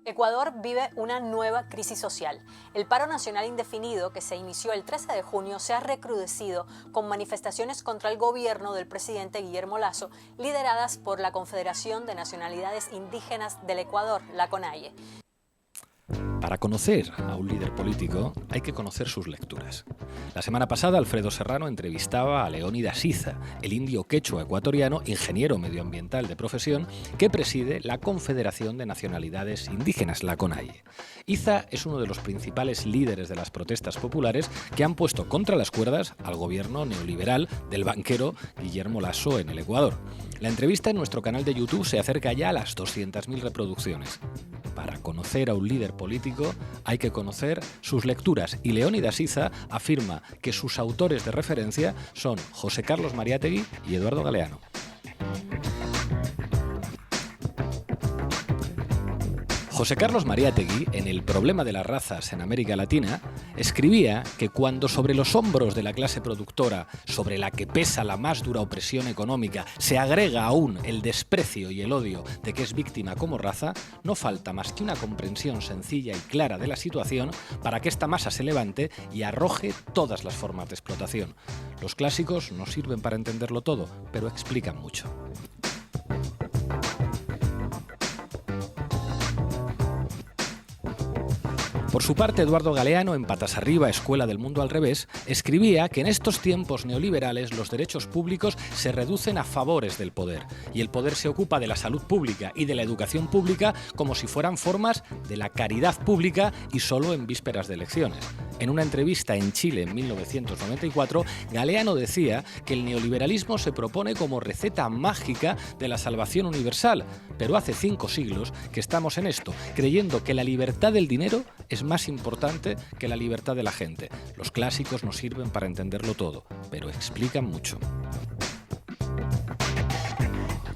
Ecuador vive una nueva crisis social. El paro nacional indefinido que se inició el 13 de junio se ha recrudecido con manifestaciones contra el gobierno del presidente Guillermo Lasso, lideradas por la Confederación de Nacionalidades Indígenas del Ecuador, la CONAIE. Para conocer a un líder político hay que conocer sus lecturas. La semana pasada Alfredo Serrano entrevistaba a Leónidas Iza, el indio quechua ecuatoriano, ingeniero medioambiental de profesión, que preside la Confederación de Nacionalidades Indígenas, la CONAIE. Iza es uno de los principales líderes de las protestas populares que han puesto contra las cuerdas al gobierno neoliberal del banquero Guillermo Lasso en el Ecuador. La entrevista en nuestro canal de YouTube se acerca ya a las 200.000 reproducciones. Para conocer a un líder político hay que conocer sus lecturas y Leónidas Iza afirma que sus autores de referencia son José Carlos Mariátegui y Eduardo Galeano. José Carlos Mariátegui, en El problema de las razas en América Latina, escribía que cuando sobre los hombros de la clase productora, sobre la que pesa la más dura opresión económica, se agrega aún el desprecio y el odio de que es víctima como raza, no falta más que una comprensión sencilla y clara de la situación para que esta masa se levante y arroje todas las formas de explotación. Los clásicos no sirven para entenderlo todo, pero explican mucho. Por su parte, Eduardo Galeano, en Patas Arriba, Escuela del Mundo al Revés, escribía que en estos tiempos neoliberales los derechos públicos se reducen a favores del poder y el poder se ocupa de la salud pública y de la educación pública como si fueran formas de la caridad pública y solo en vísperas de elecciones. En una entrevista en Chile en 1994, Galeano decía que el neoliberalismo se propone como receta mágica de la salvación universal, pero hace 5 siglos que estamos en esto, creyendo que la libertad del dinero es más importante que la libertad de la gente. Los clásicos no sirven para entenderlo todo, pero explican mucho.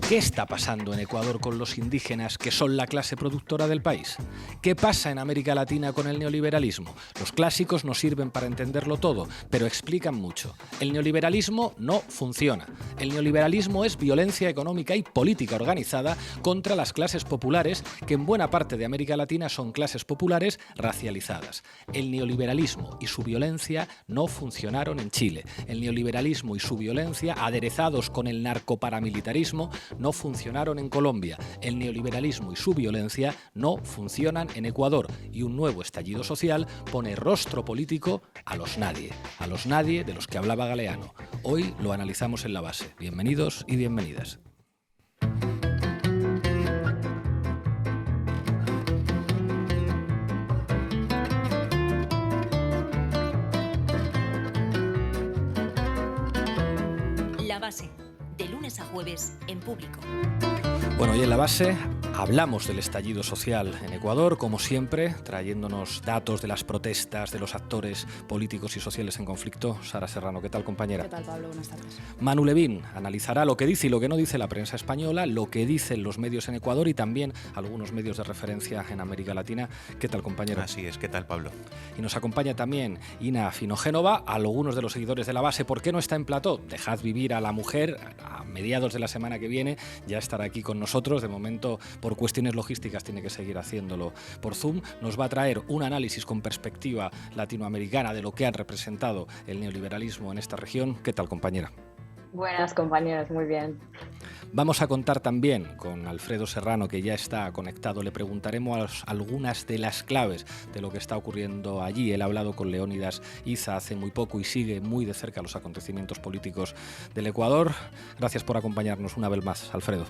¿Qué está pasando en Ecuador con los indígenas que son la clase productora del país? ¿Qué pasa en América Latina con el neoliberalismo? Los clásicos no sirven para entenderlo todo, pero explican mucho. El neoliberalismo no funciona. El neoliberalismo es violencia económica y política organizada contra las clases populares, que en buena parte de América Latina son clases populares racializadas. El neoliberalismo y su violencia no funcionaron en Chile. El neoliberalismo y su violencia, aderezados con el narcoparamilitarismo, no funcionaron en Colombia. El neoliberalismo y su violencia no funcionan en Ecuador. Y un nuevo estallido social pone rostro político a los nadie de los que hablaba Galeano. Hoy lo analizamos en La Base. Bienvenidos y bienvenidas. La Base, de lunes a jueves en Público. Bueno, hoy en La Base hablamos del estallido social en Ecuador, como siempre, trayéndonos datos de las protestas de los actores políticos y sociales en conflicto. Sara Serrano, ¿qué tal, compañera? ¿Qué tal, Pablo? Buenas tardes. Manu Levín analizará lo que dice y lo que no dice la prensa española, lo que dicen los medios en Ecuador y también algunos medios de referencia en América Latina. ¿Qué tal, compañero? Así es, ¿qué tal, Pablo? Y nos acompaña también Ina Finogénova, algunos de los seguidores de La Base. ¿Por qué no está en plató? Dejad vivir a la mujer. A mediados de la semana que viene ya estará aquí con nosotros. De momento, por cuestiones logísticas, tiene que seguir haciéndolo por Zoom. Nos va a traer un análisis con perspectiva latinoamericana de lo que han representado el neoliberalismo en esta región. ¿Qué tal, compañera? Buenas, compañeros, muy bien. Vamos a contar también con Alfredo Serrano, que ya está conectado. Le preguntaremos algunas de las claves de lo que está ocurriendo allí. Él ha hablado con Leónidas Iza hace muy poco y sigue muy de cerca los acontecimientos políticos del Ecuador. Gracias por acompañarnos una vez más, Alfredo.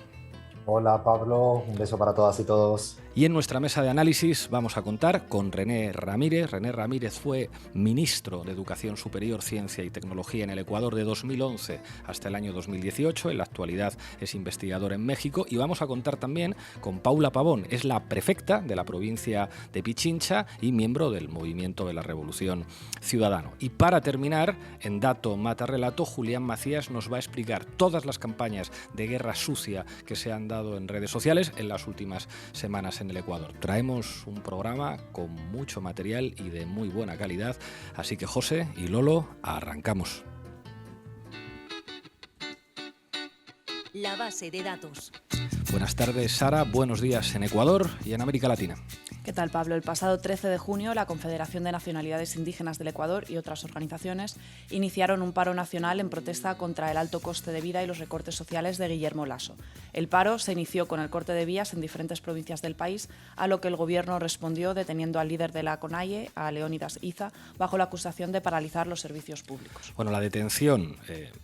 Hola, Pablo, un beso para todas y todos. Y en nuestra mesa de análisis vamos a contar con René Ramírez. René Ramírez fue ministro de Educación Superior, Ciencia y Tecnología en el Ecuador de 2011 hasta el año 2018. En la actualidad es investigador en México. Y vamos a contar también con Paula Pavón. Es la prefecta de la provincia de Pichincha y miembro del Movimiento de la Revolución Ciudadano. Y para terminar, en Dato Mata Relato, Julián Macías nos va a explicar todas las campañas de guerra sucia que se han dado en redes sociales en las últimas semanas en el Ecuador. Traemos un programa con mucho material y de muy buena calidad, así que José y Lolo, arrancamos. La Base de datos. Buenas tardes, Sara. Buenos días en Ecuador y en América Latina. ¿Qué tal, Pablo? El pasado 13 de junio, la Confederación de Nacionalidades Indígenas del Ecuador y otras organizaciones iniciaron un paro nacional en protesta contra el alto coste de vida y los recortes sociales de Guillermo Lasso. El paro se inició con el corte de vías en diferentes provincias del país, a lo que el Gobierno respondió deteniendo al líder de la CONAIE, a Leónidas Iza, bajo la acusación de paralizar los servicios públicos. Bueno, la detención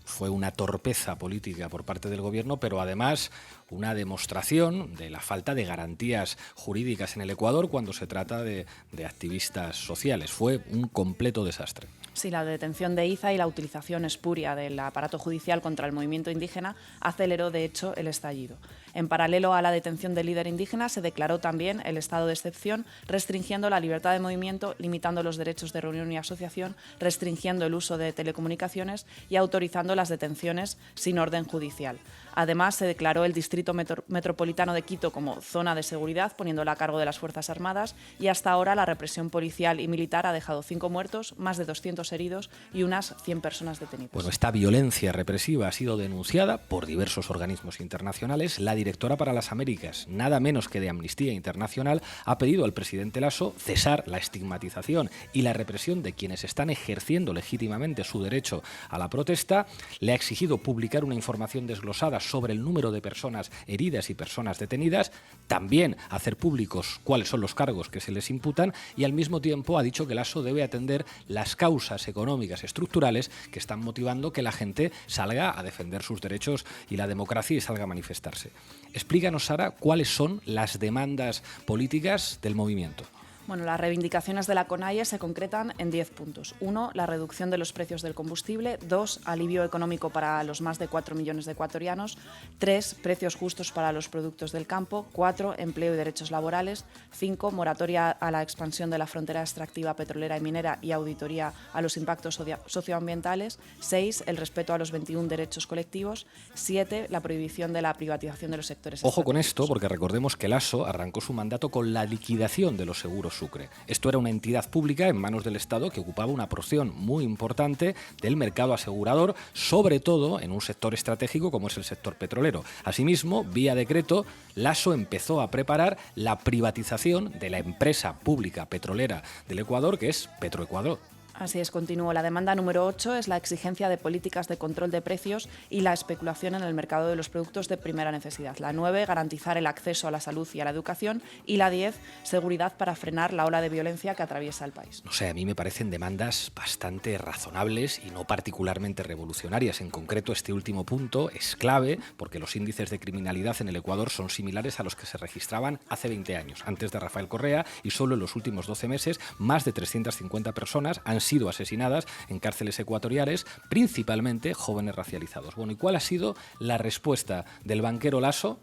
fue una torpeza política por parte del Gobierno, pero además una demostración de la falta de garantías jurídicas en el Ecuador cuando se trata de activistas sociales. Fue un completo desastre. Sí, la detención de Iza y la utilización espuria del aparato judicial contra el movimiento indígena aceleró, de hecho, el estallido. En paralelo a la detención del líder indígena, se declaró también el estado de excepción, restringiendo la libertad de movimiento, limitando los derechos de reunión y asociación, restringiendo el uso de telecomunicaciones y autorizando las detenciones sin orden judicial. Además, se declaró el Distrito Metropolitano de Quito como zona de seguridad, poniéndola a cargo de las Fuerzas Armadas, y hasta ahora la represión policial y militar ha dejado 5 muertos, más de 200 heridos y unas 100 personas detenidas. Bueno, esta violencia represiva ha sido denunciada por diversos organismos internacionales. La directora para las Américas, nada menos que de Amnistía Internacional, ha pedido al presidente Lasso cesar la estigmatización y la represión de quienes están ejerciendo legítimamente su derecho a la protesta. Le ha exigido publicar una información desglosada sobre el número de personas heridas y personas detenidas, también hacer públicos cuáles son los cargos que se les imputan, y al mismo tiempo ha dicho que Lasso debe atender las causas económicas estructurales que están motivando que la gente salga a defender sus derechos y la democracia y salga a manifestarse. Explícanos, Sara, cuáles son las demandas políticas del movimiento. Bueno, las reivindicaciones de la CONAIE se concretan en 10 puntos. 1, la reducción de los precios del combustible. 2, alivio económico para los más de 4 millones de ecuatorianos. 3, precios justos para los productos del campo. 4, empleo y derechos laborales. 5, moratoria a la expansión de la frontera extractiva petrolera y minera y auditoría a los impactos socioambientales. 6, el respeto a los 21 derechos colectivos. 7, la prohibición de la privatización de los sectores Ojo con estratégicos. esto, porque recordemos que Lasso arrancó su mandato con la liquidación de los seguros Sucre. Esto era una entidad pública en manos del Estado que ocupaba una porción muy importante del mercado asegurador, sobre todo en un sector estratégico como es el sector petrolero. Asimismo, vía decreto, Lasso empezó a preparar la privatización de la empresa pública petrolera del Ecuador, que es Petroecuador. Así es, continúo. La demanda número 8 es la exigencia de políticas de control de precios y la especulación en el mercado de los productos de primera necesidad. La 9, garantizar el acceso a la salud y a la educación. Y la 10, seguridad para frenar la ola de violencia que atraviesa el país. No sé, a mí me parecen demandas bastante razonables y no particularmente revolucionarias. En concreto, este último punto es clave porque los índices de criminalidad en el Ecuador son similares a los que se registraban hace 20 años, antes de Rafael Correa, y solo en los últimos 12 meses más de 350 personas han sido asesinadas en cárceles ecuatoriales, principalmente jóvenes racializados. Bueno, ¿y cuál ha sido la respuesta del banquero Lasso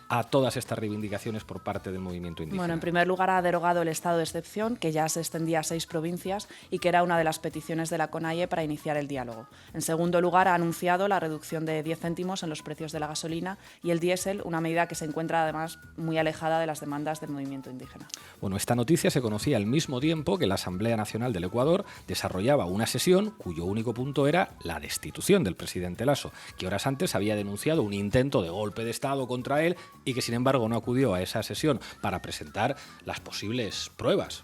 a todas estas reivindicaciones por parte del movimiento indígena? Bueno, en primer lugar ha derogado el estado de excepción, que ya se extendía a 6 provincias y que era una de las peticiones de la CONAIE para iniciar el diálogo. En segundo lugar, ha anunciado la reducción de 10 céntimos en los precios de la gasolina y el diésel, una medida que se encuentra además muy alejada de las demandas del movimiento indígena. Bueno, esta noticia se conocía al mismo tiempo que la Asamblea Nacional del Ecuador desarrollaba una sesión cuyo único punto era la destitución del presidente Lasso, que horas antes había denunciado un intento de golpe de Estado contra él y que sin embargo no acudió a esa sesión para presentar las posibles pruebas.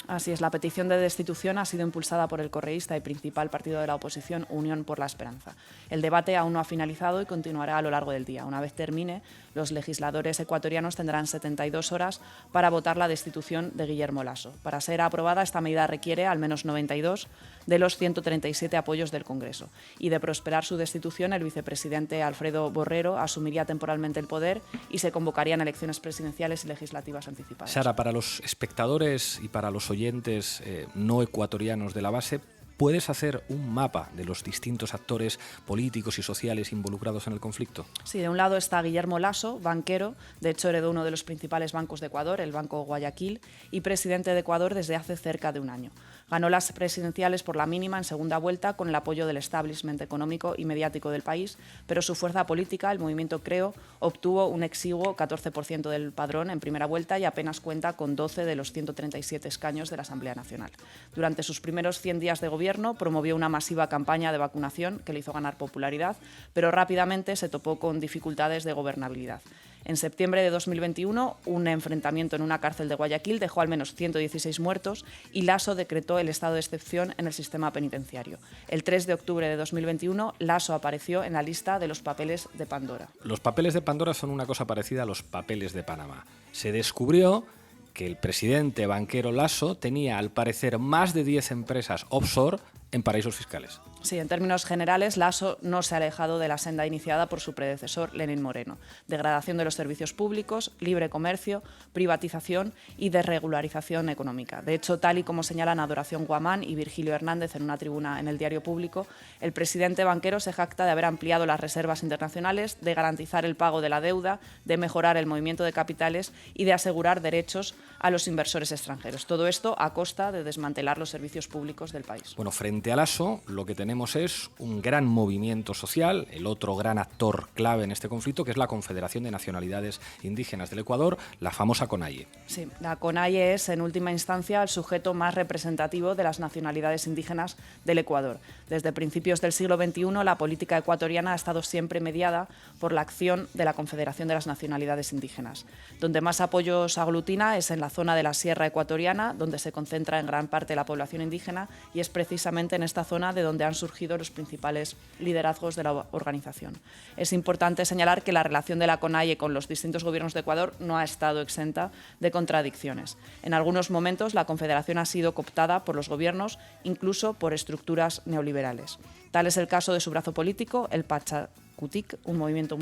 Así es, la petición de destitución ha sido impulsada por el correísta y principal partido de la oposición, Unión por la Esperanza. El debate aún no ha finalizado y continuará a lo largo del día. Una vez termine, los legisladores ecuatorianos tendrán 72 horas para votar la destitución de Guillermo Lasso. Para ser aprobada, esta medida requiere al menos 92 de los 137 apoyos del Congreso. Y de prosperar su destitución, el vicepresidente Alfredo Borrero asumiría temporalmente el poder y se convocarían elecciones presidenciales y legislativas anticipadas. Sara, para los espectadores y para los oyentes no ecuatorianos de la base, ¿puedes hacer un mapa de los distintos actores políticos y sociales involucrados en el conflicto? Sí, de un lado está Guillermo Lasso, banquero, de hecho heredó uno de los principales bancos de Ecuador, el Banco Guayaquil, y presidente de Ecuador desde hace cerca de un año. Ganó las presidenciales por la mínima en segunda vuelta con el apoyo del establishment económico y mediático del país, pero su fuerza política, el movimiento Creo, obtuvo un exiguo 14% del padrón en primera vuelta y apenas cuenta con 12 de los 137 escaños de la Asamblea Nacional. Durante sus primeros 100 días de gobierno promovió una masiva campaña de vacunación que le hizo ganar popularidad, pero rápidamente se topó con dificultades de gobernabilidad. En septiembre de 2021, un enfrentamiento en una cárcel de Guayaquil dejó al menos 116 muertos y Lasso decretó el estado de excepción en el sistema penitenciario. El 3 de octubre de 2021, Lasso apareció en la lista de los papeles de Pandora. Los papeles de Pandora son una cosa parecida a los papeles de Panamá. Se descubrió que el presidente banquero Lasso tenía, al parecer, más de 10 empresas offshore en paraísos fiscales. Sí, en términos generales, Lasso no se ha alejado de la senda iniciada por su predecesor, Lenín Moreno. Degradación de los servicios públicos, libre comercio, privatización y desregularización económica. De hecho, tal y como señalan Adoración Guamán y Virgilio Hernández en una tribuna en el Diario Público, el presidente banquero se jacta de haber ampliado las reservas internacionales, de garantizar el pago de la deuda, de mejorar el movimiento de capitales y de asegurar derechos a los inversores extranjeros. Todo esto a costa de desmantelar los servicios públicos del país. Bueno, frente a Lasso, lo que tenemos es un gran movimiento social, el otro gran actor clave en este conflicto, que es la Confederación de Nacionalidades Indígenas del Ecuador, la famosa CONAIE. Sí, la CONAIE es, en última instancia, el sujeto más representativo de las nacionalidades indígenas del Ecuador. Desde principios del siglo XXI, la política ecuatoriana ha estado siempre mediada por la acción de la Confederación de las Nacionalidades Indígenas. Donde más apoyos aglutina es en la zona de la Sierra Ecuatoriana, donde se concentra en gran parte la población indígena, y es precisamente en esta zona de donde han surgido los principales liderazgos de la organización. Es importante señalar que la relación de la CONAIE con los distintos gobiernos de Ecuador no ha estado exenta de contradicciones. En algunos momentos la Confederación ha sido cooptada por los gobiernos, incluso por estructuras neoliberales. Tal es el caso de su brazo político, el Pachakutik, un movimiento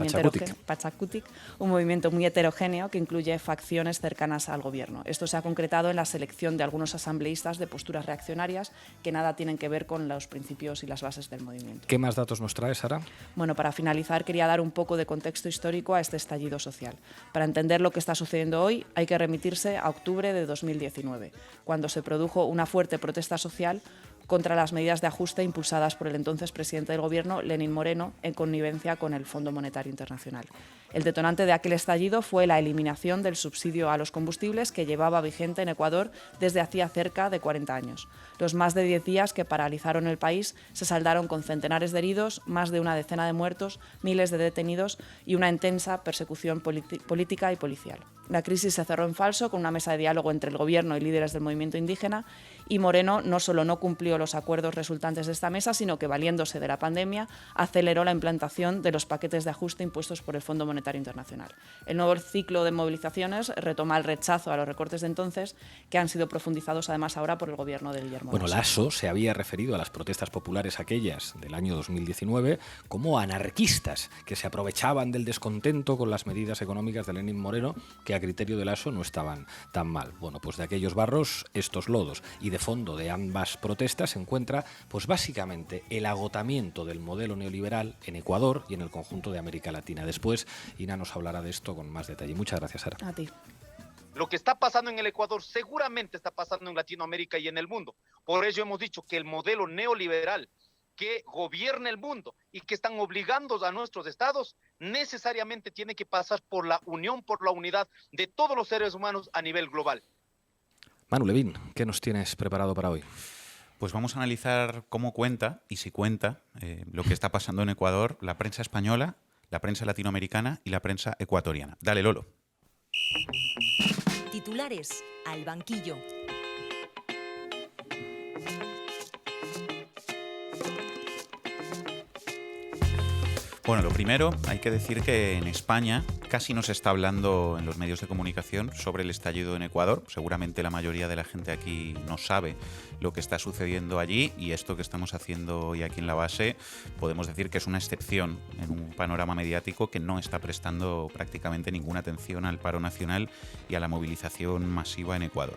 muy heterogéneo que incluye facciones cercanas al gobierno. Esto se ha concretado en la selección de algunos asambleístas de posturas reaccionarias que nada tienen que ver con los principios y las bases del movimiento. ¿Qué más datos nos trae, Sara? Bueno, para finalizar quería dar un poco de contexto histórico a este estallido social. Para entender lo que está sucediendo hoy hay que remitirse a octubre de 2019, cuando se produjo una fuerte protesta social contra las medidas de ajuste impulsadas por el entonces presidente del Gobierno, Lenín Moreno, en connivencia con el Fondo Monetario Internacional. El detonante de aquel estallido fue la eliminación del subsidio a los combustibles que llevaba vigente en Ecuador desde hacía cerca de 40 años. Los más de 10 días que paralizaron el país se saldaron con centenares de heridos, más de una decena de muertos, miles de detenidos y una intensa persecución política y policial. La crisis se cerró en falso con una mesa de diálogo entre el Gobierno y líderes del movimiento indígena, y Moreno no solo no cumplió los acuerdos resultantes de esta mesa, sino que, valiéndose de la pandemia, aceleró la implantación de los paquetes de ajuste impuestos por el Fondo Monetario Internacional. El nuevo ciclo de movilizaciones retoma el rechazo a los recortes de entonces, que han sido profundizados además ahora por el Gobierno de Guillermo Lasso. Bueno, Lasso se había referido a las protestas populares aquellas del año 2019 como anarquistas que se aprovechaban del descontento con las medidas económicas de Lenín Moreno, que a criterio de Lasso no estaban tan mal. Bueno, pues de aquellos barros, estos lodos. Y de fondo de ambas protestas se encuentra, pues básicamente, el agotamiento del modelo neoliberal en Ecuador y en el conjunto de América Latina. Después, Ina nos hablará de esto con más detalle. Muchas gracias, Sara. A ti. Lo que está pasando en el Ecuador seguramente está pasando en Latinoamérica y en el mundo. Por ello hemos dicho que el modelo neoliberal que gobierna el mundo y que están obligando a nuestros estados necesariamente tiene que pasar por la unión, por la unidad de todos los seres humanos a nivel global. Manu Levín, ¿qué nos tienes preparado para hoy? Pues vamos a analizar cómo cuenta, y si cuenta, lo que está pasando en Ecuador, la prensa española, la prensa latinoamericana y la prensa ecuatoriana. Dale, Lolo. Titulares al banquillo. Bueno, lo primero, hay que decir que en España casi no se está hablando en los medios de comunicación sobre el estallido en Ecuador. Seguramente la mayoría de la gente aquí no sabe lo que está sucediendo allí, y esto que estamos haciendo hoy aquí en la base podemos decir que es una excepción en un panorama mediático que no está prestando prácticamente ninguna atención al paro nacional y a la movilización masiva en Ecuador.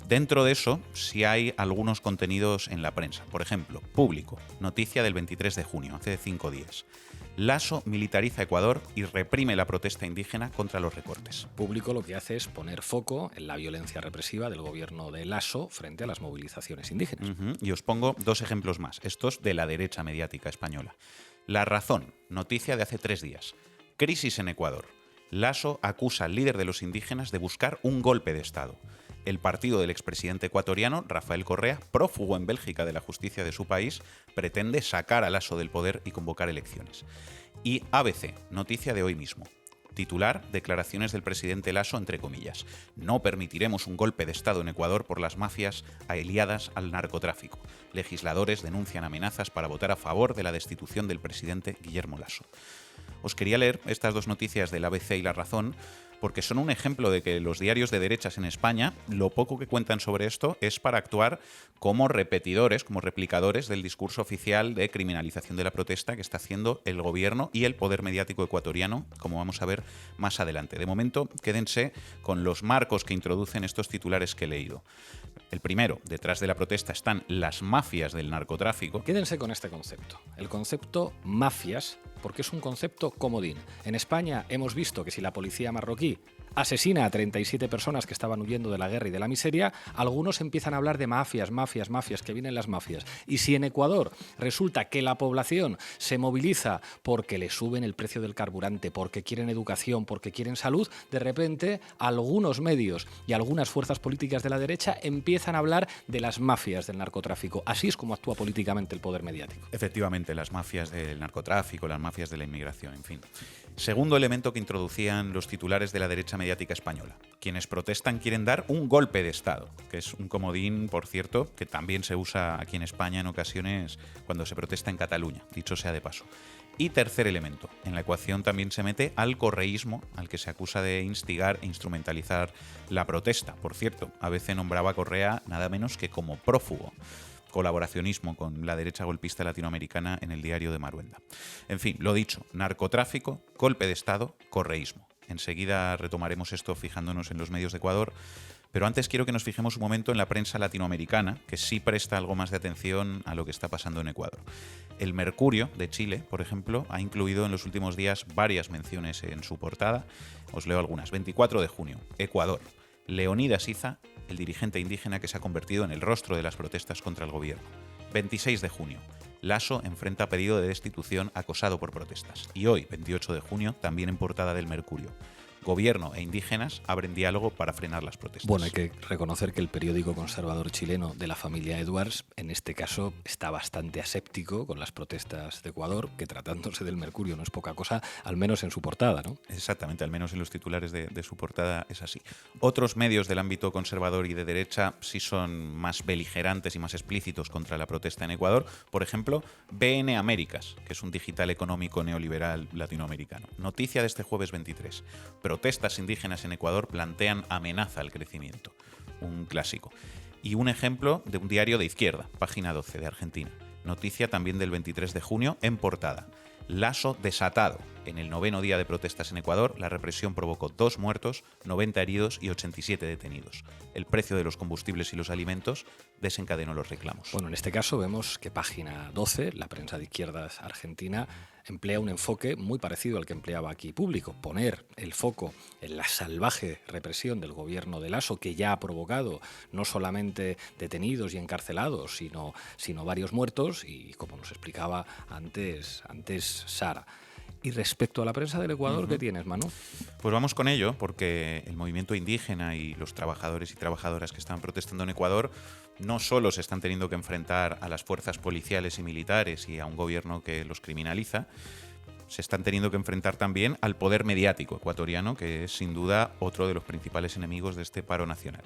Dentro de eso, sí hay algunos contenidos en la prensa. Por ejemplo, Público, noticia del 23 de junio, hace 5 días. Lasso militariza Ecuador y reprime la protesta indígena contra los recortes. Público lo que hace es poner foco en la violencia represiva del gobierno de Lasso frente a las movilizaciones indígenas. Y os pongo 2 ejemplos más, estos de la derecha mediática española. La Razón, noticia de hace 3 días. Crisis en Ecuador. Lasso acusa al líder de los indígenas de buscar un golpe de Estado. El partido del expresidente ecuatoriano, Rafael Correa, prófugo en Bélgica de la justicia de su país, pretende sacar a Lasso del poder y convocar elecciones. Y ABC, noticia de hoy mismo. Titular, declaraciones del presidente Lasso, entre comillas. No permitiremos un golpe de Estado en Ecuador por las mafias aliadas al narcotráfico. Legisladores denuncian amenazas para votar a favor de la destitución del presidente Guillermo Lasso. Os quería leer estas dos noticias del ABC y La Razón porque son un ejemplo de que los diarios de derechas en España, lo poco que cuentan sobre esto es para actuar como repetidores, como replicadores del discurso oficial de criminalización de la protesta que está haciendo el gobierno y el poder mediático ecuatoriano, como vamos a ver más adelante. De momento, quédense con los marcos que introducen estos titulares que he leído. El primero, detrás de la protesta están las mafias del narcotráfico. Quédense con este concepto, el concepto mafias, porque es un concepto comodín. En España hemos visto que si la policía marroquí asesina a 37 personas que estaban huyendo de la guerra y de la miseria, algunos empiezan a hablar de mafias, que vienen las mafias. Y si en Ecuador resulta que la población se moviliza porque le suben el precio del carburante, porque quieren educación, porque quieren salud, de repente algunos medios y algunas fuerzas políticas de la derecha empiezan a hablar de las mafias del narcotráfico. Así es como actúa políticamente el poder mediático. Efectivamente, las mafias del narcotráfico, las mafias de la inmigración, en fin. Segundo elemento que introducían los titulares de la derecha mediática española. Quienes protestan quieren dar un golpe de Estado, que es un comodín, por cierto, que también se usa aquí en España en ocasiones cuando se protesta en Cataluña, dicho sea de paso. Y tercer elemento, en la ecuación también se mete al correísmo, al que se acusa de instigar e instrumentalizar la protesta. Por cierto, ABC nombraba a Correa nada menos que como prófugo. Colaboracionismo con la derecha golpista latinoamericana en el diario de Maruenda. En fin, lo dicho, narcotráfico, golpe de Estado, correísmo. Enseguida retomaremos esto fijándonos en los medios de Ecuador, pero antes quiero que nos fijemos un momento en la prensa latinoamericana, que sí presta algo más de atención a lo que está pasando en Ecuador. El Mercurio, de Chile, por ejemplo, ha incluido en los últimos días varias menciones en su portada. Os leo algunas. 24 de junio, Ecuador. Leonidas Iza, el dirigente indígena que se ha convertido en el rostro de las protestas contra el gobierno. 26 de junio, Lasso enfrenta pedido de destitución acosado por protestas. Y hoy, 28 de junio, también en portada del Mercurio. Gobierno e indígenas abren diálogo para frenar las protestas. Bueno, hay que reconocer que el periódico conservador chileno de la familia Edwards, en este caso, está bastante aséptico con las protestas de Ecuador, que tratándose del Mercurio no es poca cosa, al menos en su portada, ¿no? Exactamente, al menos en los titulares de su portada es así. Otros medios del ámbito conservador y de derecha sí son más beligerantes y más explícitos contra la protesta en Ecuador. Por ejemplo, BN Américas, que es un digital económico neoliberal latinoamericano. Noticia de este jueves 23. Protestas indígenas en Ecuador plantean amenaza al crecimiento. Un clásico. Y un ejemplo de un diario de izquierda, página 12 de Argentina. Noticia también del 23 de junio en portada. Lasso desatado. En el 9º día de protestas en Ecuador, la represión provocó 2 muertos, 90 heridos y 87 detenidos. El precio de los combustibles y los alimentos desencadenó los reclamos. Bueno, en este caso vemos que página 12, la prensa de izquierdas argentina, emplea un enfoque muy parecido al que empleaba aquí Público. Poner el foco en la salvaje represión del gobierno de Lasso, que ya ha provocado no solamente detenidos y encarcelados, sino varios muertos, y como nos explicaba antes Sara. Y respecto a la prensa del Ecuador, ¿qué tienes, Manu? Pues vamos con ello, porque el movimiento indígena y los trabajadores y trabajadoras que están protestando en Ecuador no solo se están teniendo que enfrentar a las fuerzas policiales y militares y a un gobierno que los criminaliza, se están teniendo que enfrentar también al poder mediático ecuatoriano, que es sin duda otro de los principales enemigos de este paro nacional.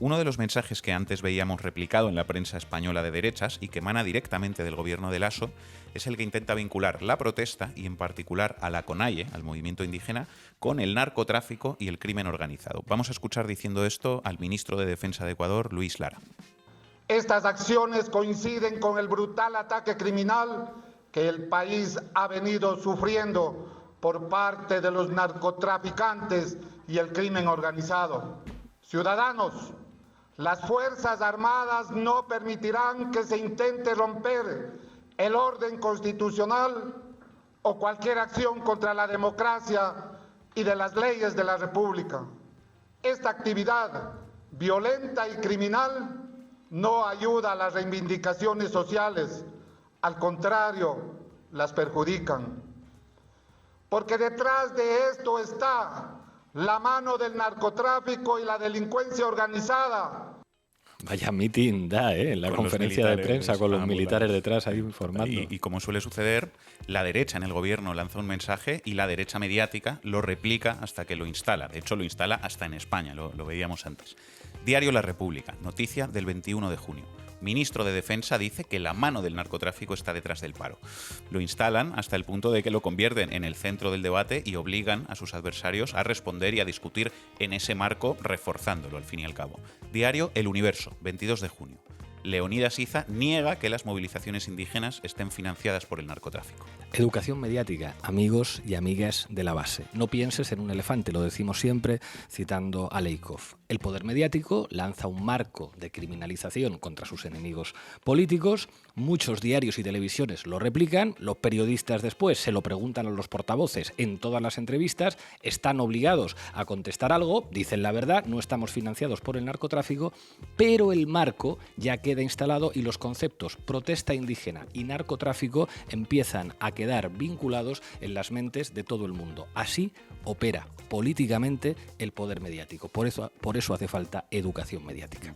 Uno de los mensajes que antes veíamos replicado en la prensa española de derechas y que emana directamente del gobierno de Lasso es el que intenta vincular la protesta y en particular a la CONAIE, al movimiento indígena, con el narcotráfico y el crimen organizado. Vamos a escuchar diciendo esto al ministro de Defensa de Ecuador, Luis Lara. Estas acciones coinciden con el brutal ataque criminal que el país ha venido sufriendo por parte de los narcotraficantes y el crimen organizado. Ciudadanos, las Fuerzas Armadas no permitirán que se intente romper el orden constitucional o cualquier acción contra la democracia y de las leyes de la República. Esta actividad violenta y criminal no ayuda a las reivindicaciones sociales, al contrario, las perjudican. Porque detrás de esto está la mano del narcotráfico y la delincuencia organizada. Vaya meeting da, en la Con los conferencia de militares, prensa con los ambulados. militares detrás ahí informando. Y como suele suceder, la derecha en el gobierno lanza un mensaje y la derecha mediática lo replica hasta que lo instala. De hecho, lo instala hasta en España, lo veíamos antes. Diario La República, noticia del 21 de junio. Ministro de Defensa dice que la mano del narcotráfico está detrás del paro. Lo instalan hasta el punto de que lo convierten en el centro del debate y obligan a sus adversarios a responder y a discutir en ese marco, reforzándolo al fin y al cabo. Diario El Universo, 22 de junio. Leonidas Iza niega que las movilizaciones indígenas estén financiadas por el narcotráfico. Educación mediática, amigos y amigas de la base. No pienses en un elefante, lo decimos siempre citando a Leikov. El poder mediático lanza un marco de criminalización contra sus enemigos políticos. Muchos diarios y televisiones lo replican. Los periodistas después se lo preguntan a los portavoces en todas las entrevistas. Están obligados a contestar algo. Dicen la verdad, no estamos financiados por el narcotráfico, pero el marco ya queda instalado y los conceptos protesta indígena y narcotráfico empiezan a quedar vinculados en las mentes de todo el mundo. Así opera políticamente el poder mediático. Por eso hace falta educación mediática.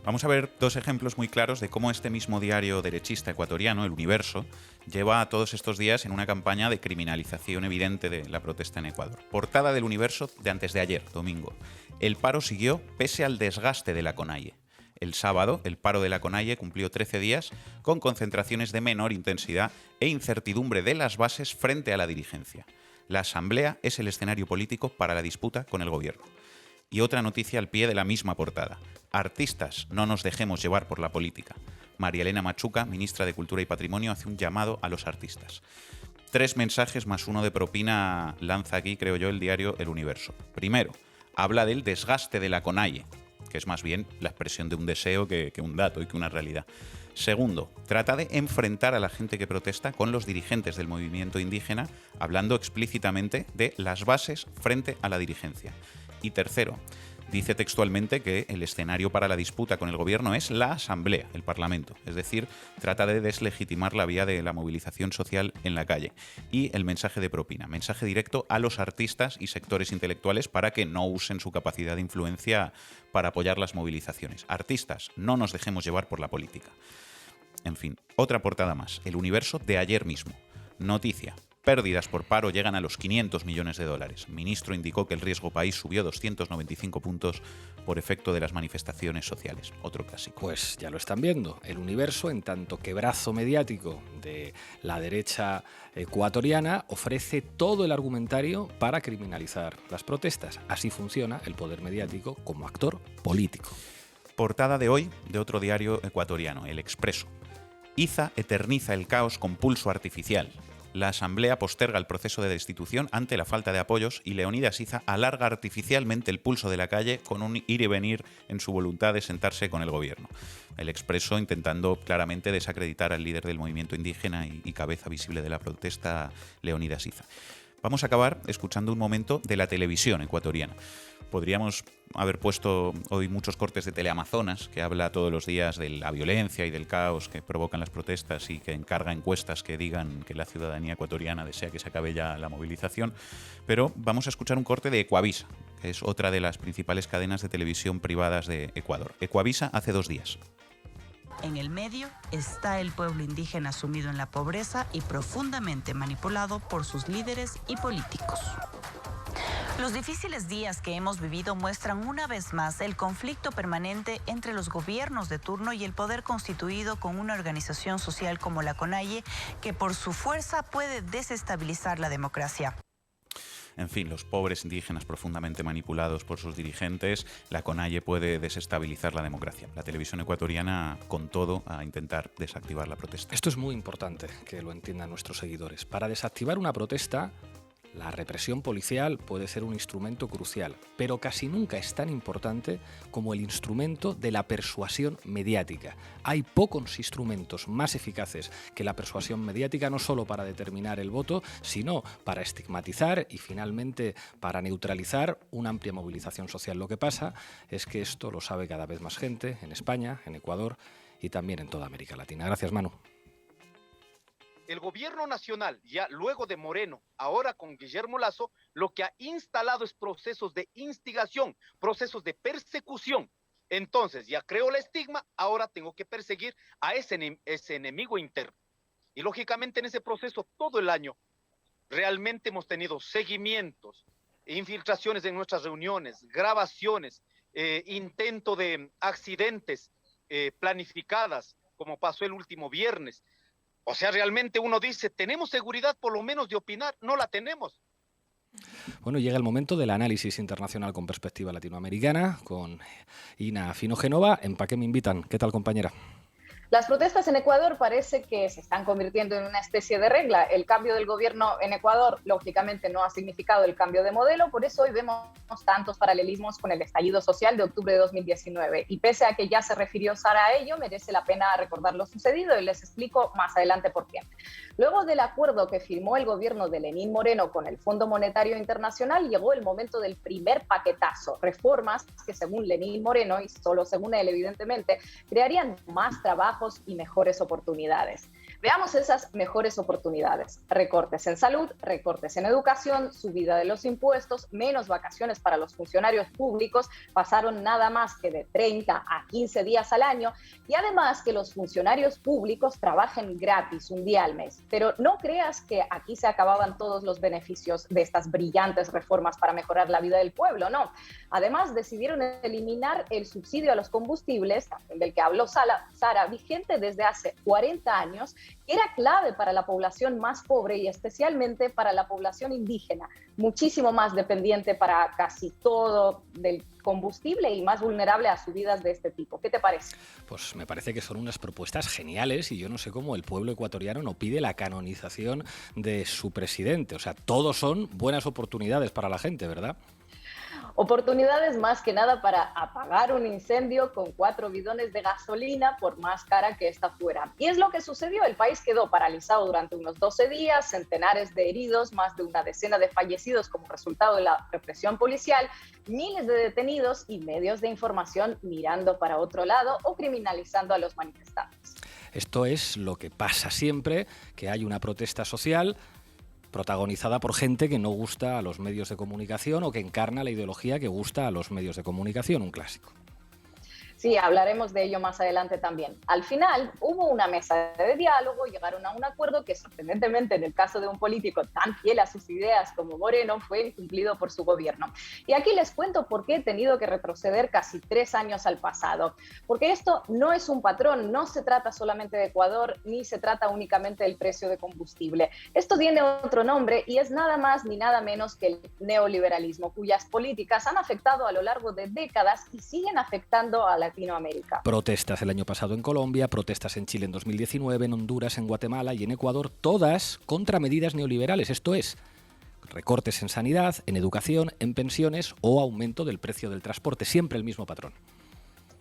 Vamos a ver dos ejemplos muy claros de cómo este mismo diario derechista ecuatoriano, El Universo, lleva todos estos días en una campaña de criminalización evidente de la protesta en Ecuador. Portada del Universo de antes de ayer, domingo. El paro siguió pese al desgaste de la CONAIE. El sábado, el paro de la CONAIE cumplió 13 días con concentraciones de menor intensidad e incertidumbre de las bases frente a la dirigencia. La Asamblea es el escenario político para la disputa con el gobierno. Y otra noticia al pie de la misma portada. Artistas, no nos dejemos llevar por la política. María Elena Machuca, ministra de Cultura y Patrimonio, hace un llamado a los artistas. 3 mensajes más uno de propina lanza aquí, creo yo, el diario El Universo. Primero, habla del desgaste de la CONAIE, que es más bien la expresión de un deseo que un dato y que una realidad. Segundo, trata de enfrentar a la gente que protesta con los dirigentes del movimiento indígena, hablando explícitamente de las bases frente a la dirigencia. Y tercero, dice textualmente que el escenario para la disputa con el gobierno es la Asamblea, el Parlamento. Es decir, trata de deslegitimar la vía de la movilización social en la calle. Y el mensaje de propina, mensaje directo a los artistas y sectores intelectuales para que no usen su capacidad de influencia para apoyar las movilizaciones. Artistas, no nos dejemos llevar por la política. En fin, otra portada más, El Universo de ayer mismo. Noticia. Pérdidas por paro llegan a los 500 millones de dólares. Ministro indicó que el riesgo país subió 295 puntos por efecto de las manifestaciones sociales. Otro clásico. Pues ya lo están viendo. El Universo, en tanto que brazo mediático de la derecha ecuatoriana, ofrece todo el argumentario para criminalizar las protestas. Así funciona el poder mediático como actor político. Portada de hoy de otro diario ecuatoriano, El Expreso. Iza eterniza el caos con pulso artificial. La Asamblea posterga el proceso de destitución ante la falta de apoyos y Leonidas Iza alarga artificialmente el pulso de la calle con un ir y venir en su voluntad de sentarse con el gobierno. El Expreso intentando claramente desacreditar al líder del movimiento indígena y cabeza visible de la protesta, Leonidas Iza. Vamos a acabar escuchando un momento de la televisión ecuatoriana. Podríamos haber puesto hoy muchos cortes de Teleamazonas, que habla todos los días de la violencia y del caos que provocan las protestas y que encarga encuestas que digan que la ciudadanía ecuatoriana desea que se acabe ya la movilización. Pero vamos a escuchar un corte de Ecuavisa, que es otra de las principales cadenas de televisión privadas de Ecuador. Ecuavisa hace 2 días. En el medio está el pueblo indígena sumido en la pobreza y profundamente manipulado por sus líderes y políticos. Los difíciles días que hemos vivido muestran una vez más el conflicto permanente entre los gobiernos de turno y el poder constituido con una organización social como la CONAIE, que por su fuerza puede desestabilizar la democracia. En fin, los pobres indígenas profundamente manipulados por sus dirigentes, la CONAIE puede desestabilizar la democracia. La televisión ecuatoriana, con todo, a intentar desactivar la protesta. Esto es muy importante que lo entiendan nuestros seguidores. Para desactivar una protesta, la represión policial puede ser un instrumento crucial, pero casi nunca es tan importante como el instrumento de la persuasión mediática. Hay pocos instrumentos más eficaces que la persuasión mediática, no solo para determinar el voto, sino para estigmatizar y finalmente para neutralizar una amplia movilización social. Lo que pasa es que esto lo sabe cada vez más gente en España, en Ecuador y también en toda América Latina. Gracias, Manu. El gobierno nacional, ya luego de Moreno, ahora con Guillermo Lasso, lo que ha instalado es procesos de instigación, procesos de persecución. Entonces, ya creo el estigma, ahora tengo que perseguir a ese enemigo interno. Y lógicamente en ese proceso todo el año realmente hemos tenido seguimientos, infiltraciones en nuestras reuniones, grabaciones, intento de accidentes planificadas, como pasó el último viernes. O sea, realmente uno dice, ¿tenemos seguridad por lo menos de opinar? No la tenemos. Bueno, llega el momento del análisis internacional con perspectiva latinoamericana, con Ina Finogenova. ¿En pa' qué me invitan? ¿Qué tal, compañera? Las protestas en Ecuador parece que se están convirtiendo en una especie de regla. El cambio del gobierno en Ecuador, lógicamente, no ha significado el cambio de modelo, por eso hoy vemos tantos paralelismos con el estallido social de octubre de 2019. Y pese a que ya se refirió Sara a ello, merece la pena recordar lo sucedido y les explico más adelante por qué. Luego del acuerdo que firmó el gobierno de Lenín Moreno con el Fondo Monetario Internacional, llegó el momento del primer paquetazo. Reformas que, según Lenín Moreno, y solo según él, evidentemente, crearían más trabajo y mejores oportunidades. Veamos esas mejores oportunidades. Recortes en salud, recortes en educación, subida de los impuestos, menos vacaciones para los funcionarios públicos, pasaron nada más que de 30 a 15 días al año, y además que los funcionarios públicos trabajen gratis un día al mes. Pero no creas que aquí se acababan todos los beneficios de estas brillantes reformas para mejorar la vida del pueblo, no. Además, decidieron eliminar el subsidio a los combustibles, del que habló Sara, vigente desde hace 40 años, que era clave para la población más pobre y especialmente para la población indígena, muchísimo más dependiente para casi todo del combustible y más vulnerable a subidas de este tipo. ¿Qué te parece? Pues me parece que son unas propuestas geniales y yo no sé cómo el pueblo ecuatoriano no pide la canonización de su presidente. O sea, todos son buenas oportunidades para la gente, ¿verdad? Oportunidades más que nada para apagar un incendio con 4 bidones de gasolina, por más cara que esta fuera. Y es lo que sucedió. El país quedó paralizado durante unos 12 días, centenares de heridos, más de una decena de fallecidos como resultado de la represión policial, miles de detenidos y medios de información mirando para otro lado o criminalizando a los manifestantes. Esto es lo que pasa siempre, que hay una protesta social protagonizada por gente que no gusta a los medios de comunicación o que encarna la ideología que gusta a los medios de comunicación, un clásico. Sí, hablaremos de ello más adelante también. Al final hubo una mesa de diálogo, llegaron a un acuerdo que sorprendentemente en el caso de un político tan fiel a sus ideas como Moreno fue incumplido por su gobierno. Y aquí les cuento por qué he tenido que retroceder casi 3 años al pasado. Porque esto no es un patrón, no se trata solamente de Ecuador ni se trata únicamente del precio de combustible. Esto tiene otro nombre y es nada más ni nada menos que el neoliberalismo, cuyas políticas han afectado a lo largo de décadas y siguen afectando a Latinoamérica. Protestas el año pasado en Colombia, protestas en Chile en 2019, en Honduras, en Guatemala y en Ecuador, todas contra medidas neoliberales, esto es, recortes en sanidad, en educación, en pensiones o aumento del precio del transporte, siempre el mismo patrón.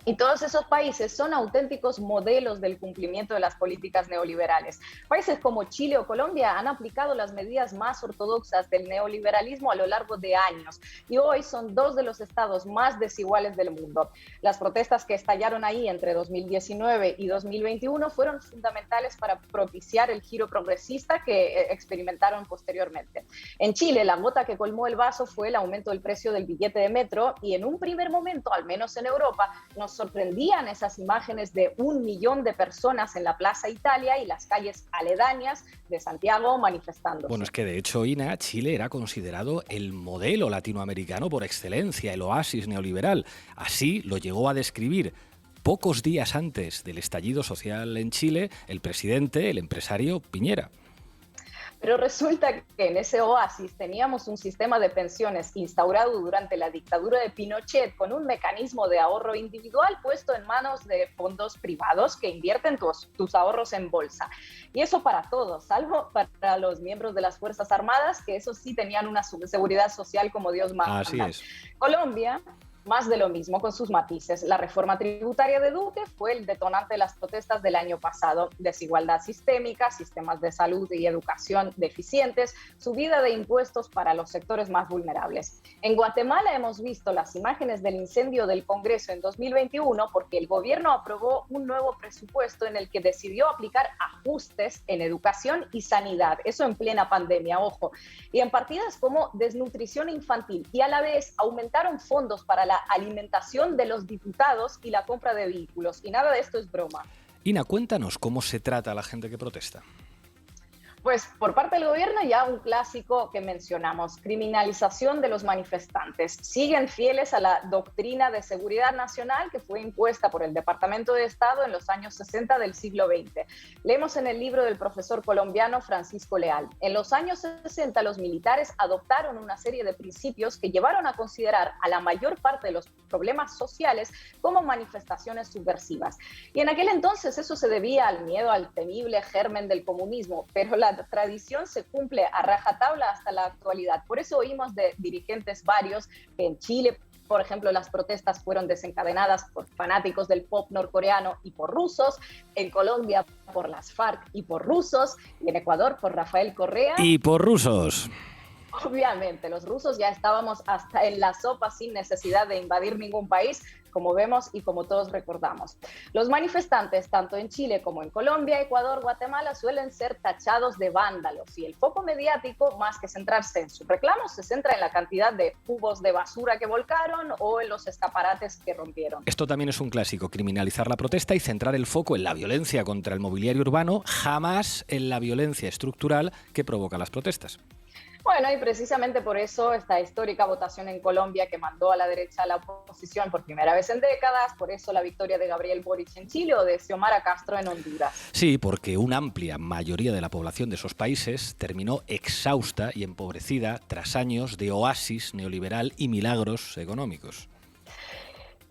Y todos esos países son auténticos modelos del cumplimiento de las políticas neoliberales. Países como Chile o Colombia han aplicado las medidas más ortodoxas del neoliberalismo a lo largo de años y hoy son 2 de los estados más desiguales del mundo. Las protestas que estallaron ahí entre 2019 y 2021 fueron fundamentales para propiciar el giro progresista que experimentaron posteriormente. En Chile, la gota que colmó el vaso fue el aumento del precio del billete de metro y en un primer momento, al menos en Europa, nos sorprendían esas imágenes de 1 millón de personas en la Plaza Italia y las calles aledañas de Santiago manifestándose. Bueno, es que de hecho, Ina, Chile era considerado el modelo latinoamericano por excelencia, el oasis neoliberal. Así lo llegó a describir pocos días antes del estallido social en Chile el presidente, el empresario Piñera. Pero resulta que en ese oasis teníamos un sistema de pensiones instaurado durante la dictadura de Pinochet con un mecanismo de ahorro individual puesto en manos de fondos privados que invierten tus ahorros en bolsa. Y eso para todos, salvo para los miembros de las Fuerzas Armadas, que esos sí tenían una seguridad social como Dios manda. Así es. Colombia, más de lo mismo con sus matices. La reforma tributaria de Duque fue el detonante de las protestas del año pasado. Desigualdad sistémica, sistemas de salud y educación deficientes, subida de impuestos para los sectores más vulnerables. En Guatemala hemos visto las imágenes del incendio del Congreso en 2021 porque el gobierno aprobó un nuevo presupuesto en el que decidió aplicar ajustes en educación y sanidad. Eso en plena pandemia, ojo. Y en partidas como desnutrición infantil y a la vez aumentaron fondos para la alimentación de los diputados y la compra de vehículos. Y nada de esto es broma. Ina, cuéntanos cómo se trata a la gente que protesta. Pues por parte del gobierno ya un clásico que mencionamos, criminalización de los manifestantes. Siguen fieles a la doctrina de seguridad nacional que fue impuesta por el Departamento de Estado en los años 60 del siglo XX. Leemos en el libro del profesor colombiano Francisco Leal. En los años 60 los militares adoptaron una serie de principios que llevaron a considerar a la mayor parte de los problemas sociales como manifestaciones subversivas. Y en aquel entonces eso se debía al miedo al temible germen del comunismo, pero la tradición se cumple a rajatabla hasta la actualidad. Por eso oímos de dirigentes varios que en Chile, por ejemplo, las protestas fueron desencadenadas por fanáticos del pop norcoreano y por rusos, en Colombia por las FARC y por rusos, y en Ecuador por Rafael Correa. Y por rusos. Obviamente, los rusos ya estábamos hasta en la sopa sin necesidad de invadir ningún país, como vemos y como todos recordamos. Los manifestantes, tanto en Chile como en Colombia, Ecuador, Guatemala, suelen ser tachados de vándalos y el foco mediático, más que centrarse en sus reclamos, se centra en la cantidad de cubos de basura que volcaron o en los escaparates que rompieron. Esto también es un clásico, criminalizar la protesta y centrar el foco en la violencia contra el mobiliario urbano, jamás en la violencia estructural que provoca las protestas. Bueno, y precisamente por eso esta histórica votación en Colombia que mandó a la derecha a la oposición por primera vez en décadas, por eso la victoria de Gabriel Boric en Chile o de Xiomara Castro en Honduras. Sí, porque una amplia mayoría de la población de esos países terminó exhausta y empobrecida tras años de oasis neoliberal y milagros económicos.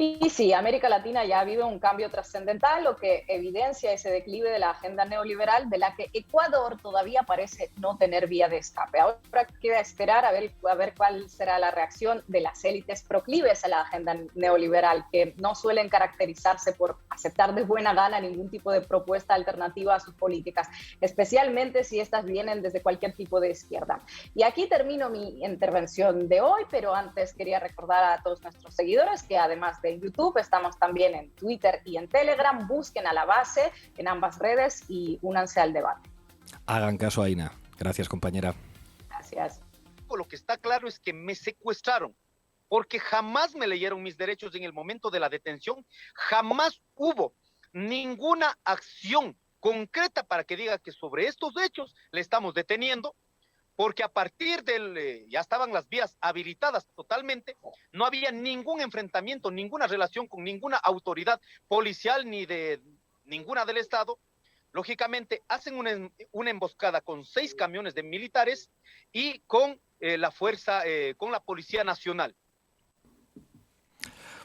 Y sí, América Latina ya ha habido un cambio trascendental, lo que evidencia ese declive de la agenda neoliberal, de la que Ecuador todavía parece no tener vía de escape. Ahora queda esperar a ver cuál será la reacción de las élites proclives a la agenda neoliberal, que no suelen caracterizarse por aceptar de buena gana ningún tipo de propuesta alternativa a sus políticas, especialmente si estas vienen desde cualquier tipo de izquierda. Y aquí termino mi intervención de hoy, pero antes quería recordar a todos nuestros seguidores que además de en YouTube, estamos también en Twitter y en Telegram. Busquen a La Base en ambas redes y únanse al debate. Hagan caso a Ina. Gracias, compañera. Gracias. Lo que está claro es que me secuestraron, porque jamás me leyeron mis derechos en el momento de la detención, jamás hubo ninguna acción concreta para que diga que sobre estos hechos le estamos deteniendo, porque a partir ya estaban las vías habilitadas totalmente, no había ningún enfrentamiento, ninguna relación con ninguna autoridad policial ni de ninguna del Estado. Lógicamente hacen una emboscada con 6 camiones de militares y con la fuerza, con la Policía Nacional.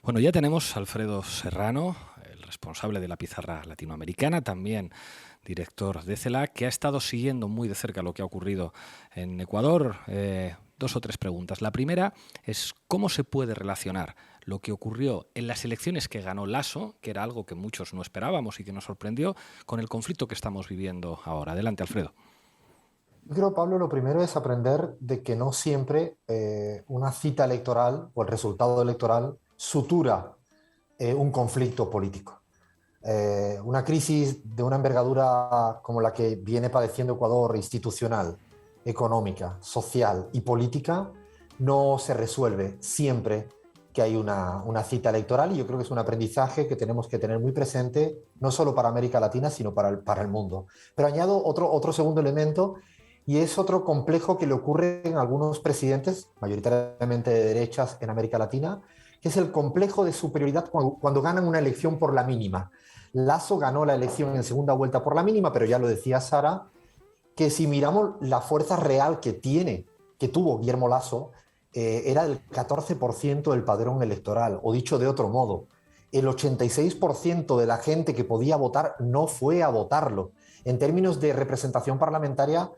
Bueno, ya tenemos a Alfredo Serrano, el responsable de la pizarra latinoamericana, también director de CELAC, que ha estado siguiendo muy de cerca lo que ha ocurrido en Ecuador. 2 o 3 preguntas. La primera es cómo se puede relacionar lo que ocurrió en las elecciones que ganó Lasso, que era algo que muchos no esperábamos y que nos sorprendió, con el conflicto que estamos viviendo ahora. Adelante, Alfredo. Yo creo, Pablo, lo primero es aprender de que no siempre una cita electoral o el resultado electoral sutura un conflicto político. Una crisis de una envergadura como la que viene padeciendo Ecuador, institucional, económica, social y política, no se resuelve siempre que hay una cita electoral, y yo creo que es un aprendizaje que tenemos que tener muy presente, no solo para América Latina, sino para el mundo. Pero añado otro segundo elemento, y es otro complejo que le ocurre en algunos presidentes, mayoritariamente de derechas en América Latina, que es el complejo de superioridad cuando ganan una elección por la mínima. Lasso ganó la elección en segunda vuelta por la mínima, pero ya lo decía Sara, que si miramos la fuerza real que tuvo Guillermo Lasso, era del 14% del padrón electoral, o dicho de otro modo, el 86% de la gente que podía votar no fue a votarlo. En términos de representación parlamentaria,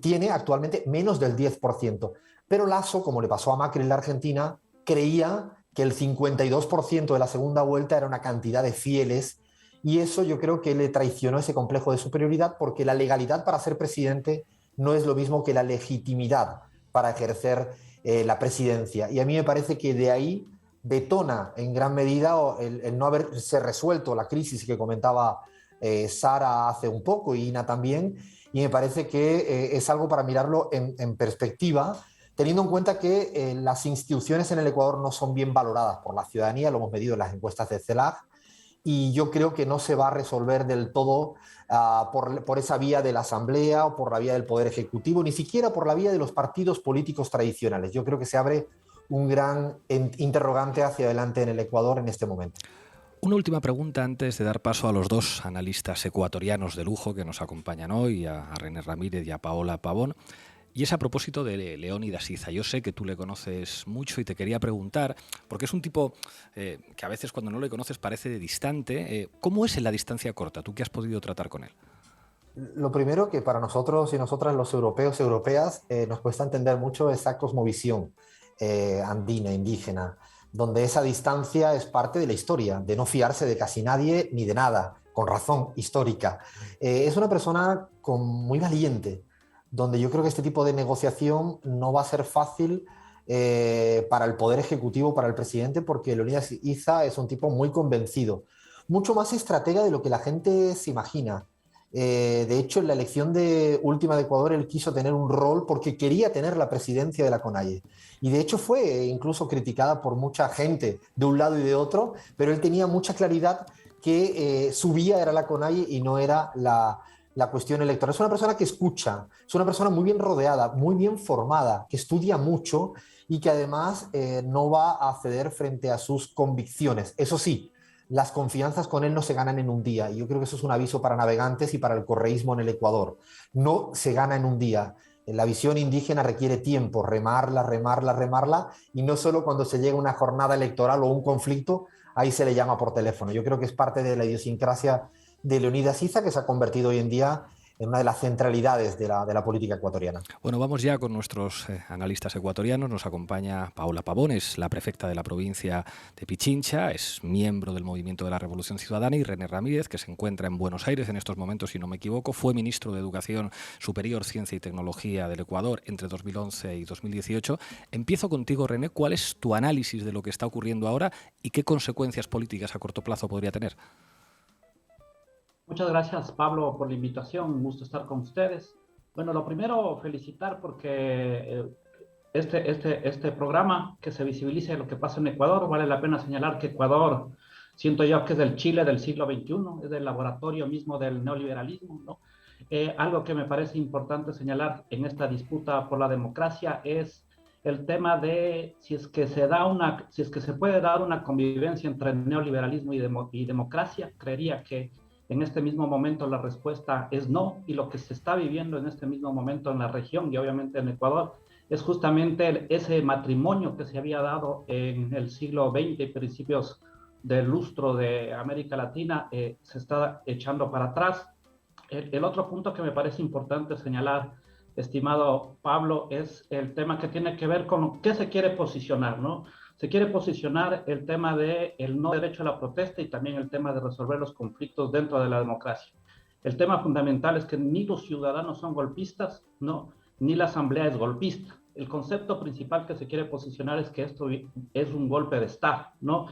tiene actualmente menos del 10%. Pero Lasso, como le pasó a Macri en la Argentina, creía que el 52% de la segunda vuelta era una cantidad de fieles, y eso yo creo que le traicionó ese complejo de superioridad, porque la legalidad para ser presidente no es lo mismo que la legitimidad para ejercer la presidencia. Y a mí me parece que de ahí detona en gran medida el no haberse resuelto la crisis que comentaba Sara hace un poco y Ina también, y me parece que es algo para mirarlo en perspectiva, teniendo en cuenta que las instituciones en el Ecuador no son bien valoradas por la ciudadanía, lo hemos medido en las encuestas de CELAC, y yo creo que no se va a resolver del todo por esa vía de la Asamblea o por la vía del Poder Ejecutivo, ni siquiera por la vía de los partidos políticos tradicionales. Yo creo que se abre un gran interrogante hacia adelante en el Ecuador en este momento. Una última pregunta antes de dar paso a los dos analistas ecuatorianos de lujo que nos acompañan hoy, a René Ramírez y a Paola Pavón. Y es a propósito de Leónidas Iza. Yo sé que tú le conoces mucho y te quería preguntar, porque es un tipo que a veces cuando no le conoces parece distante. ¿Cómo es en la distancia corta? ¿Tú qué has podido tratar con él? Lo primero que para nosotros y nosotras los europeos y europeas nos cuesta entender mucho esa cosmovisión andina, indígena, donde esa distancia es parte de la historia, de no fiarse de casi nadie ni de nada, con razón histórica. Es una persona muy valiente, donde yo creo que este tipo de negociación no va a ser fácil para el Poder Ejecutivo, para el presidente, porque Leónidas Iza es un tipo muy convencido, mucho más estratega de lo que la gente se imagina. De hecho, en la elección última de Ecuador, él quiso tener un rol porque quería tener la presidencia de la CONAIE. Y de hecho fue incluso criticada por mucha gente de un lado y de otro, pero él tenía mucha claridad que su vía era la CONAIE y no era la cuestión electoral. Es una persona que escucha, es una persona muy bien rodeada, muy bien formada, que estudia mucho y que además no va a ceder frente a sus convicciones. Eso sí, las confianzas con él no se ganan en un día, y yo creo que eso es un aviso para navegantes y para el correísmo en el Ecuador. No se gana en un día. La visión indígena requiere tiempo, remarla, y no solo cuando se llega a una jornada electoral o un conflicto, ahí se le llama por teléfono. Yo creo que es parte de la idiosincrasia de Leónidas Iza, que se ha convertido hoy en día en una de las centralidades de la política ecuatoriana. Bueno, vamos ya con nuestros analistas ecuatorianos. Nos acompaña Paola Pavón, es la prefecta de la provincia de Pichincha, es miembro del Movimiento de la Revolución Ciudadana, y René Ramírez, que se encuentra en Buenos Aires en estos momentos, si no me equivoco, fue ministro de Educación Superior, Ciencia y Tecnología del Ecuador entre 2011 y 2018. Empiezo contigo, René. ¿Cuál es tu análisis de lo que está ocurriendo ahora y qué consecuencias políticas a corto plazo podría tener? Muchas gracias, Pablo, por la invitación. Un gusto estar con ustedes. Bueno, lo primero, felicitar porque este programa, que se visibilice lo que pasa en Ecuador. Vale la pena señalar que Ecuador, siento yo que es del Chile del siglo XXI, es del laboratorio mismo del neoliberalismo, ¿no? Algo que me parece importante señalar en esta disputa por la democracia es el tema de si es que se puede dar una convivencia entre neoliberalismo y democracia. Creería que en este mismo momento la respuesta es no, y lo que se está viviendo en este mismo momento en la región y obviamente en Ecuador es justamente ese matrimonio que se había dado en el siglo XX y principios del lustro de América Latina, se está echando para atrás. El otro punto que me parece importante señalar, estimado Pablo, es el tema que tiene que ver con qué se quiere posicionar, ¿no? Se quiere posicionar el tema del no derecho a la protesta y también el tema de resolver los conflictos dentro de la democracia. El tema fundamental es que ni los ciudadanos son golpistas, ¿no? Ni la asamblea es golpista. El concepto principal que se quiere posicionar es que esto es un golpe de Estado, ¿no?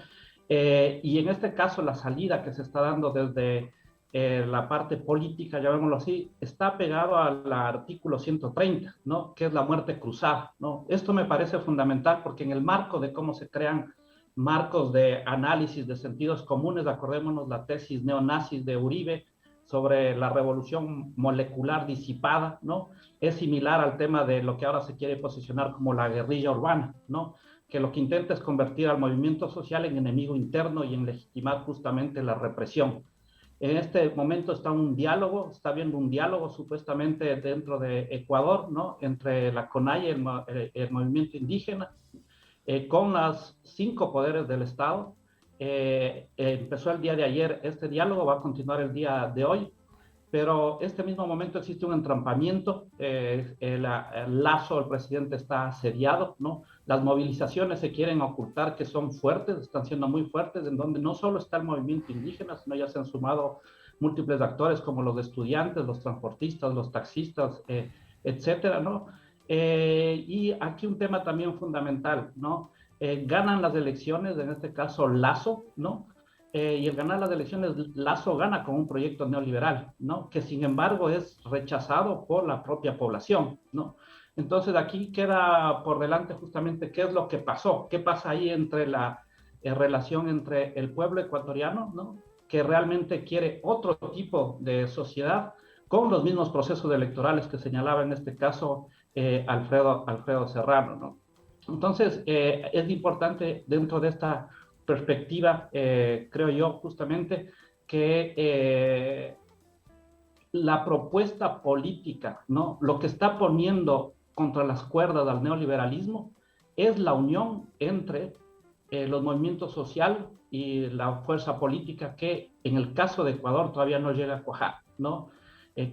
Y en este caso la salida que se está dando desde la parte política, llamémoslo así, está pegado al artículo 130, ¿no? Que es la muerte cruzada, ¿no? Esto me parece fundamental porque en el marco de cómo se crean marcos de análisis de sentidos comunes, acordémonos la tesis neonazis de Uribe sobre la revolución molecular disipada, ¿no? Es similar al tema de lo que ahora se quiere posicionar como la guerrilla urbana, ¿no? Que lo que intenta es convertir al movimiento social en enemigo interno y en legitimar justamente la represión. En este momento está habiendo un diálogo supuestamente dentro de Ecuador, ¿no? Entre la CONAIE, el movimiento indígena, con los 5 poderes del Estado. Empezó el día de ayer este diálogo, va a continuar el día de hoy, pero este mismo momento existe un entrampamiento. El Lazo, el presidente, está asediado, ¿no? Las movilizaciones se quieren ocultar, que son fuertes, están siendo muy fuertes, en donde no solo está el movimiento indígena, sino ya se han sumado múltiples actores como los estudiantes, los transportistas, los taxistas, etcétera, ¿no? Y aquí un tema también fundamental, ¿no? Ganan las elecciones, en este caso Lazo, ¿no? Y al ganar las elecciones, Lazo gana con un proyecto neoliberal, ¿no? Que sin embargo es rechazado por la propia población, ¿no? Entonces aquí queda por delante justamente qué es lo que pasó, qué pasa ahí entre la relación entre el pueblo ecuatoriano, ¿no?, que realmente quiere otro tipo de sociedad con los mismos procesos electorales que señalaba en este caso Alfredo Serrano, ¿no? Entonces, es importante dentro de esta perspectiva, creo yo, justamente, que la propuesta política, ¿no?, lo que está poniendo contra las cuerdas al neoliberalismo es la unión entre los movimientos sociales y la fuerza política, que en el caso de Ecuador todavía no llega a cuajar, ¿no?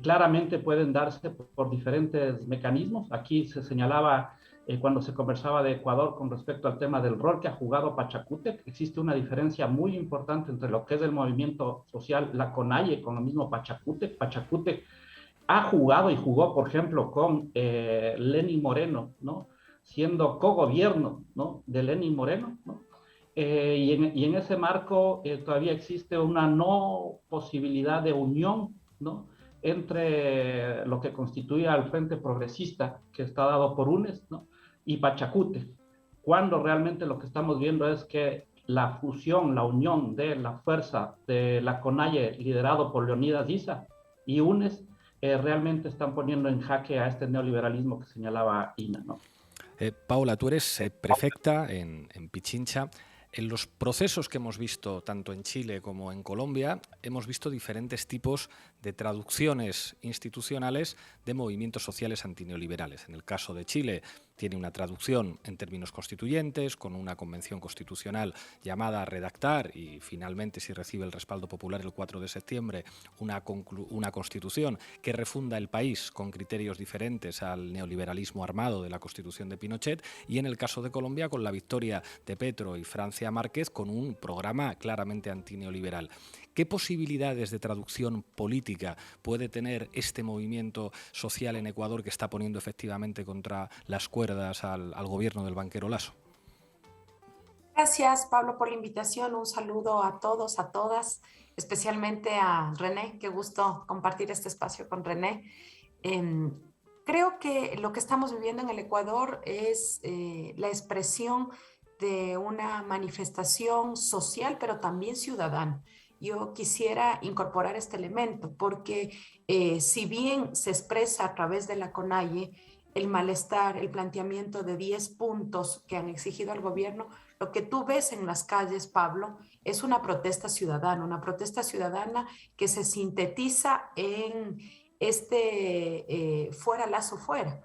Claramente pueden darse por diferentes mecanismos. Aquí se señalaba cuando se conversaba de Ecuador con respecto al tema del rol que ha jugado Pachacútec. Existe una diferencia muy importante entre lo que es el movimiento social, la CONAIE, con lo mismo Pachacútec. Pachacútec ha jugado y jugó, por ejemplo, con Lenín Moreno, ¿no?, siendo cogobierno, ¿no?, de Lenín Moreno, ¿no? Y en ese marco todavía existe una no posibilidad de unión, ¿no?, entre lo que constituía el Frente Progresista, que está dado por UNES, ¿no?, y Pachacútec, cuando realmente lo que estamos viendo es que la fusión, la unión de la fuerza de la CONAIE, liderado por Leonidas Issa, y UNES, realmente están poniendo en jaque a este neoliberalismo que señalaba Ina, ¿no? Paula, tú eres prefecta en Pichincha. En los procesos que hemos visto tanto en Chile como en Colombia, hemos visto diferentes tipos de traducciones institucionales de movimientos sociales antineoliberales. En el caso de Chile, tiene una traducción en términos constituyentes, con una convención constitucional llamada a redactar y finalmente, si recibe el respaldo popular el 4 de septiembre, una constitución que refunda el país con criterios diferentes al neoliberalismo armado de la constitución de Pinochet, y en el caso de Colombia, con la victoria de Petro y Francia Márquez, con un programa claramente antineoliberal. ¿Qué posibilidades de traducción política puede tener este movimiento social en Ecuador que está poniendo efectivamente contra las cuerdas al gobierno del banquero Lasso? Gracias, Pablo, por la invitación. Un saludo a todos, a todas, especialmente a René. Qué gusto compartir este espacio con René. Creo que lo que estamos viviendo en el Ecuador es la expresión de una manifestación social, pero también ciudadana. Yo quisiera incorporar este elemento porque si bien se expresa a través de la CONAIE el malestar, el planteamiento de 10 puntos que han exigido al gobierno, lo que tú ves en las calles, Pablo, es una protesta ciudadana que se sintetiza en fuera Lasso fuera.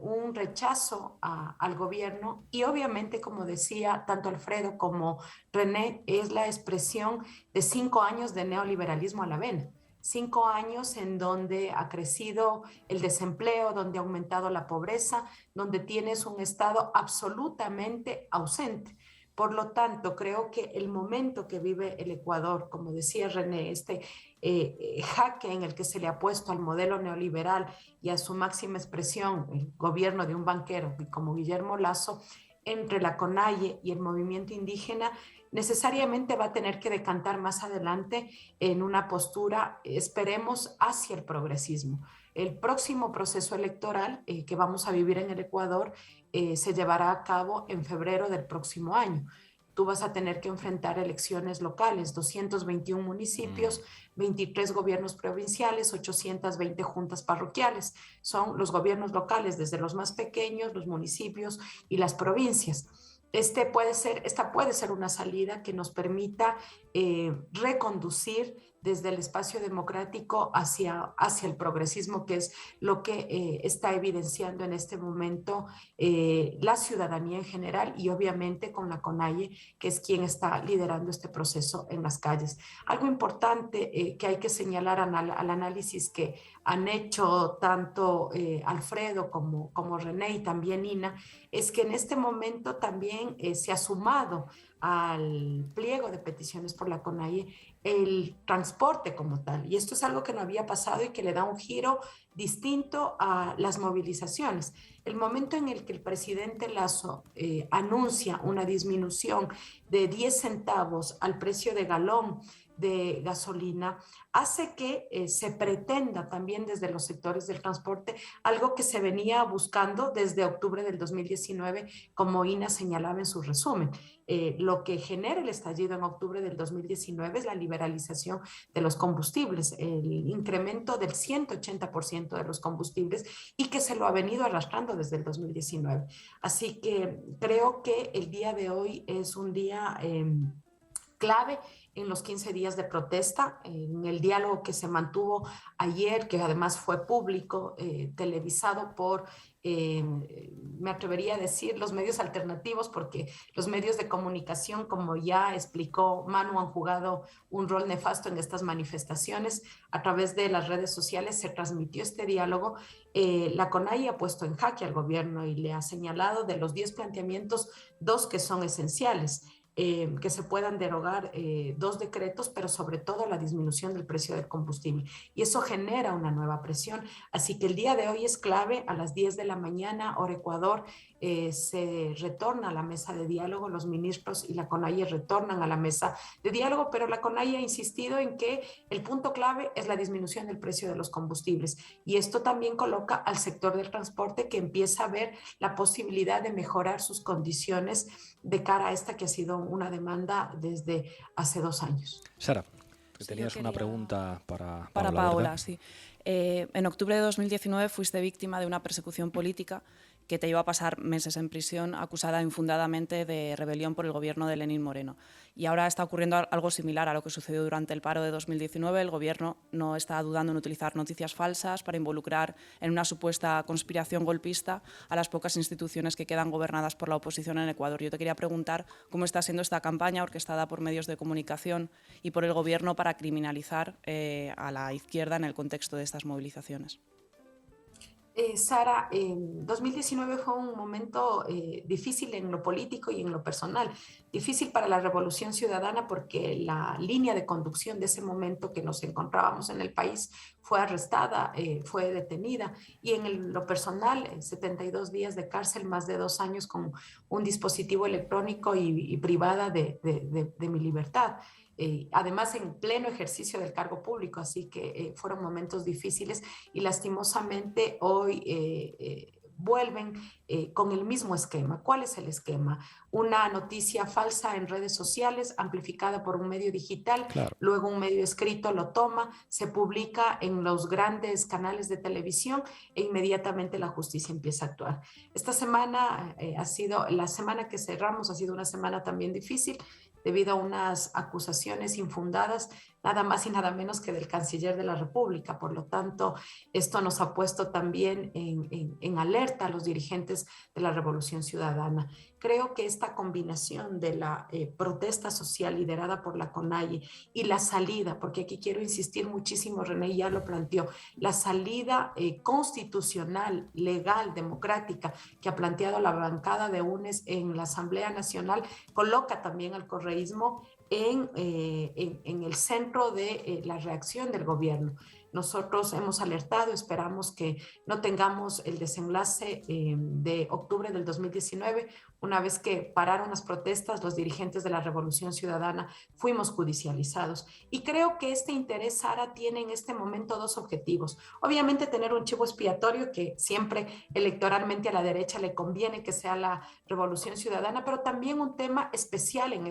Un rechazo al gobierno y obviamente, como decía tanto Alfredo como René, es la expresión de 5 años de neoliberalismo a la vena. 5 años en donde ha crecido el desempleo, donde ha aumentado la pobreza, donde tienes un Estado absolutamente ausente. Por lo tanto, creo que el momento que vive el Ecuador, como decía René, jaque en el que se le ha puesto al modelo neoliberal y a su máxima expresión, el gobierno de un banquero como Guillermo Lasso, entre la CONAIE y el movimiento indígena, necesariamente va a tener que decantar más adelante en una postura, esperemos, hacia el progresismo. El próximo proceso electoral que vamos a vivir en el Ecuador se llevará a cabo en febrero del próximo año. Tú vas a tener que enfrentar elecciones locales, 221 municipios, 23 gobiernos provinciales, 820 juntas parroquiales. Son los gobiernos locales, desde los más pequeños, los municipios y las provincias. Esta puede ser una salida que nos permita reconducir desde el espacio democrático hacia el progresismo, que es lo que está evidenciando en este momento la ciudadanía en general y obviamente con la CONAIE, que es quien está liderando este proceso en las calles. Algo importante que hay que señalar al análisis que han hecho tanto Alfredo como René y también Ina, es que en este momento también se ha sumado al pliego de peticiones por la CONAIE el transporte como tal. Y esto es algo que no había pasado y que le da un giro distinto a las movilizaciones. El momento en el que el presidente Lasso anuncia una disminución de 10 centavos al precio de galón de gasolina, hace que se pretenda también desde los sectores del transporte algo que se venía buscando desde octubre del 2019, como INA señalaba en su resumen. Lo que genera el estallido en octubre del 2019 es la liberalización de los combustibles, el incremento del 180% de los combustibles y que se lo ha venido arrastrando desde el 2019. Así que creo que el día de hoy es un día clave en los 15 días de protesta, en el diálogo que se mantuvo ayer, que además fue público, televisado por, me atrevería a decir, los medios alternativos, porque los medios de comunicación, como ya explicó Manu, han jugado un rol nefasto en estas manifestaciones. A través de las redes sociales se transmitió este diálogo. La CONAIE ha puesto en jaque al gobierno y le ha señalado de los 10 planteamientos, 2 que son esenciales. Que se puedan derogar 2 decretos, pero sobre todo la disminución del precio del combustible. Y eso genera una nueva presión. Así que el día de hoy es clave. A las 10 de la mañana, hora Ecuador, se retorna a la mesa de diálogo. Los ministros y la CONAIE retornan a la mesa de diálogo, pero la CONAIE ha insistido en que el punto clave es la disminución del precio de los combustibles. Y esto también coloca al sector del transporte, que empieza a ver la posibilidad de mejorar sus condiciones de cara a esta que ha sido una demanda desde hace 2 años. Sara, Sí, tenías una pregunta para Paola, ¿verdad? sí. En octubre de 2019 fuiste víctima de una persecución política que te llevó a pasar meses en prisión, acusada infundadamente de rebelión por el gobierno de Lenín Moreno. Y ahora está ocurriendo algo similar a lo que sucedió durante el paro de 2019. El gobierno no está dudando en utilizar noticias falsas para involucrar en una supuesta conspiración golpista a las pocas instituciones que quedan gobernadas por la oposición en Ecuador. Yo te quería preguntar cómo está siendo esta campaña orquestada por medios de comunicación y por el gobierno para criminalizar a la izquierda en el contexto de estas movilizaciones. Sara, 2019 fue un momento difícil en lo político y en lo personal. Difícil para la Revolución Ciudadana porque la línea de conducción de ese momento que nos encontrábamos en el país fue arrestada, fue detenida. Y en lo personal, 72 días de cárcel, más de 2 años con un dispositivo electrónico y privada de mi libertad. Además en pleno ejercicio del cargo público, así que fueron momentos difíciles y lastimosamente hoy vuelven con el mismo esquema. ¿Cuál es el esquema? Una noticia falsa en redes sociales, amplificada por un medio digital, Claro. Luego un medio escrito lo toma, se publica en los grandes canales de televisión e inmediatamente la justicia empieza a actuar. Esta semana ha sido, la semana que cerramos ha sido una semana también difícil, debido a unas acusaciones infundadas, nada más y nada menos que del canciller de la República. Por lo tanto, esto nos ha puesto también en alerta a los dirigentes de la Revolución Ciudadana. Creo que esta combinación de la protesta social liderada por la CONAIE y la salida, porque aquí quiero insistir muchísimo, René ya lo planteó, la salida constitucional, legal, democrática que ha planteado la bancada de UNES en la Asamblea Nacional, coloca también al correísmo en el centro de la reacción del gobierno. Nosotros hemos alertado, esperamos que no tengamos el desenlace de octubre del 2019. Una vez que pararon las protestas, los dirigentes de la Revolución Ciudadana fuimos judicializados. Y creo que este interés, Sara, tiene en este momento 2 objetivos. Obviamente tener un chivo expiatorio, que siempre electoralmente a la derecha le conviene que sea la Revolución Ciudadana, pero también un tema especial en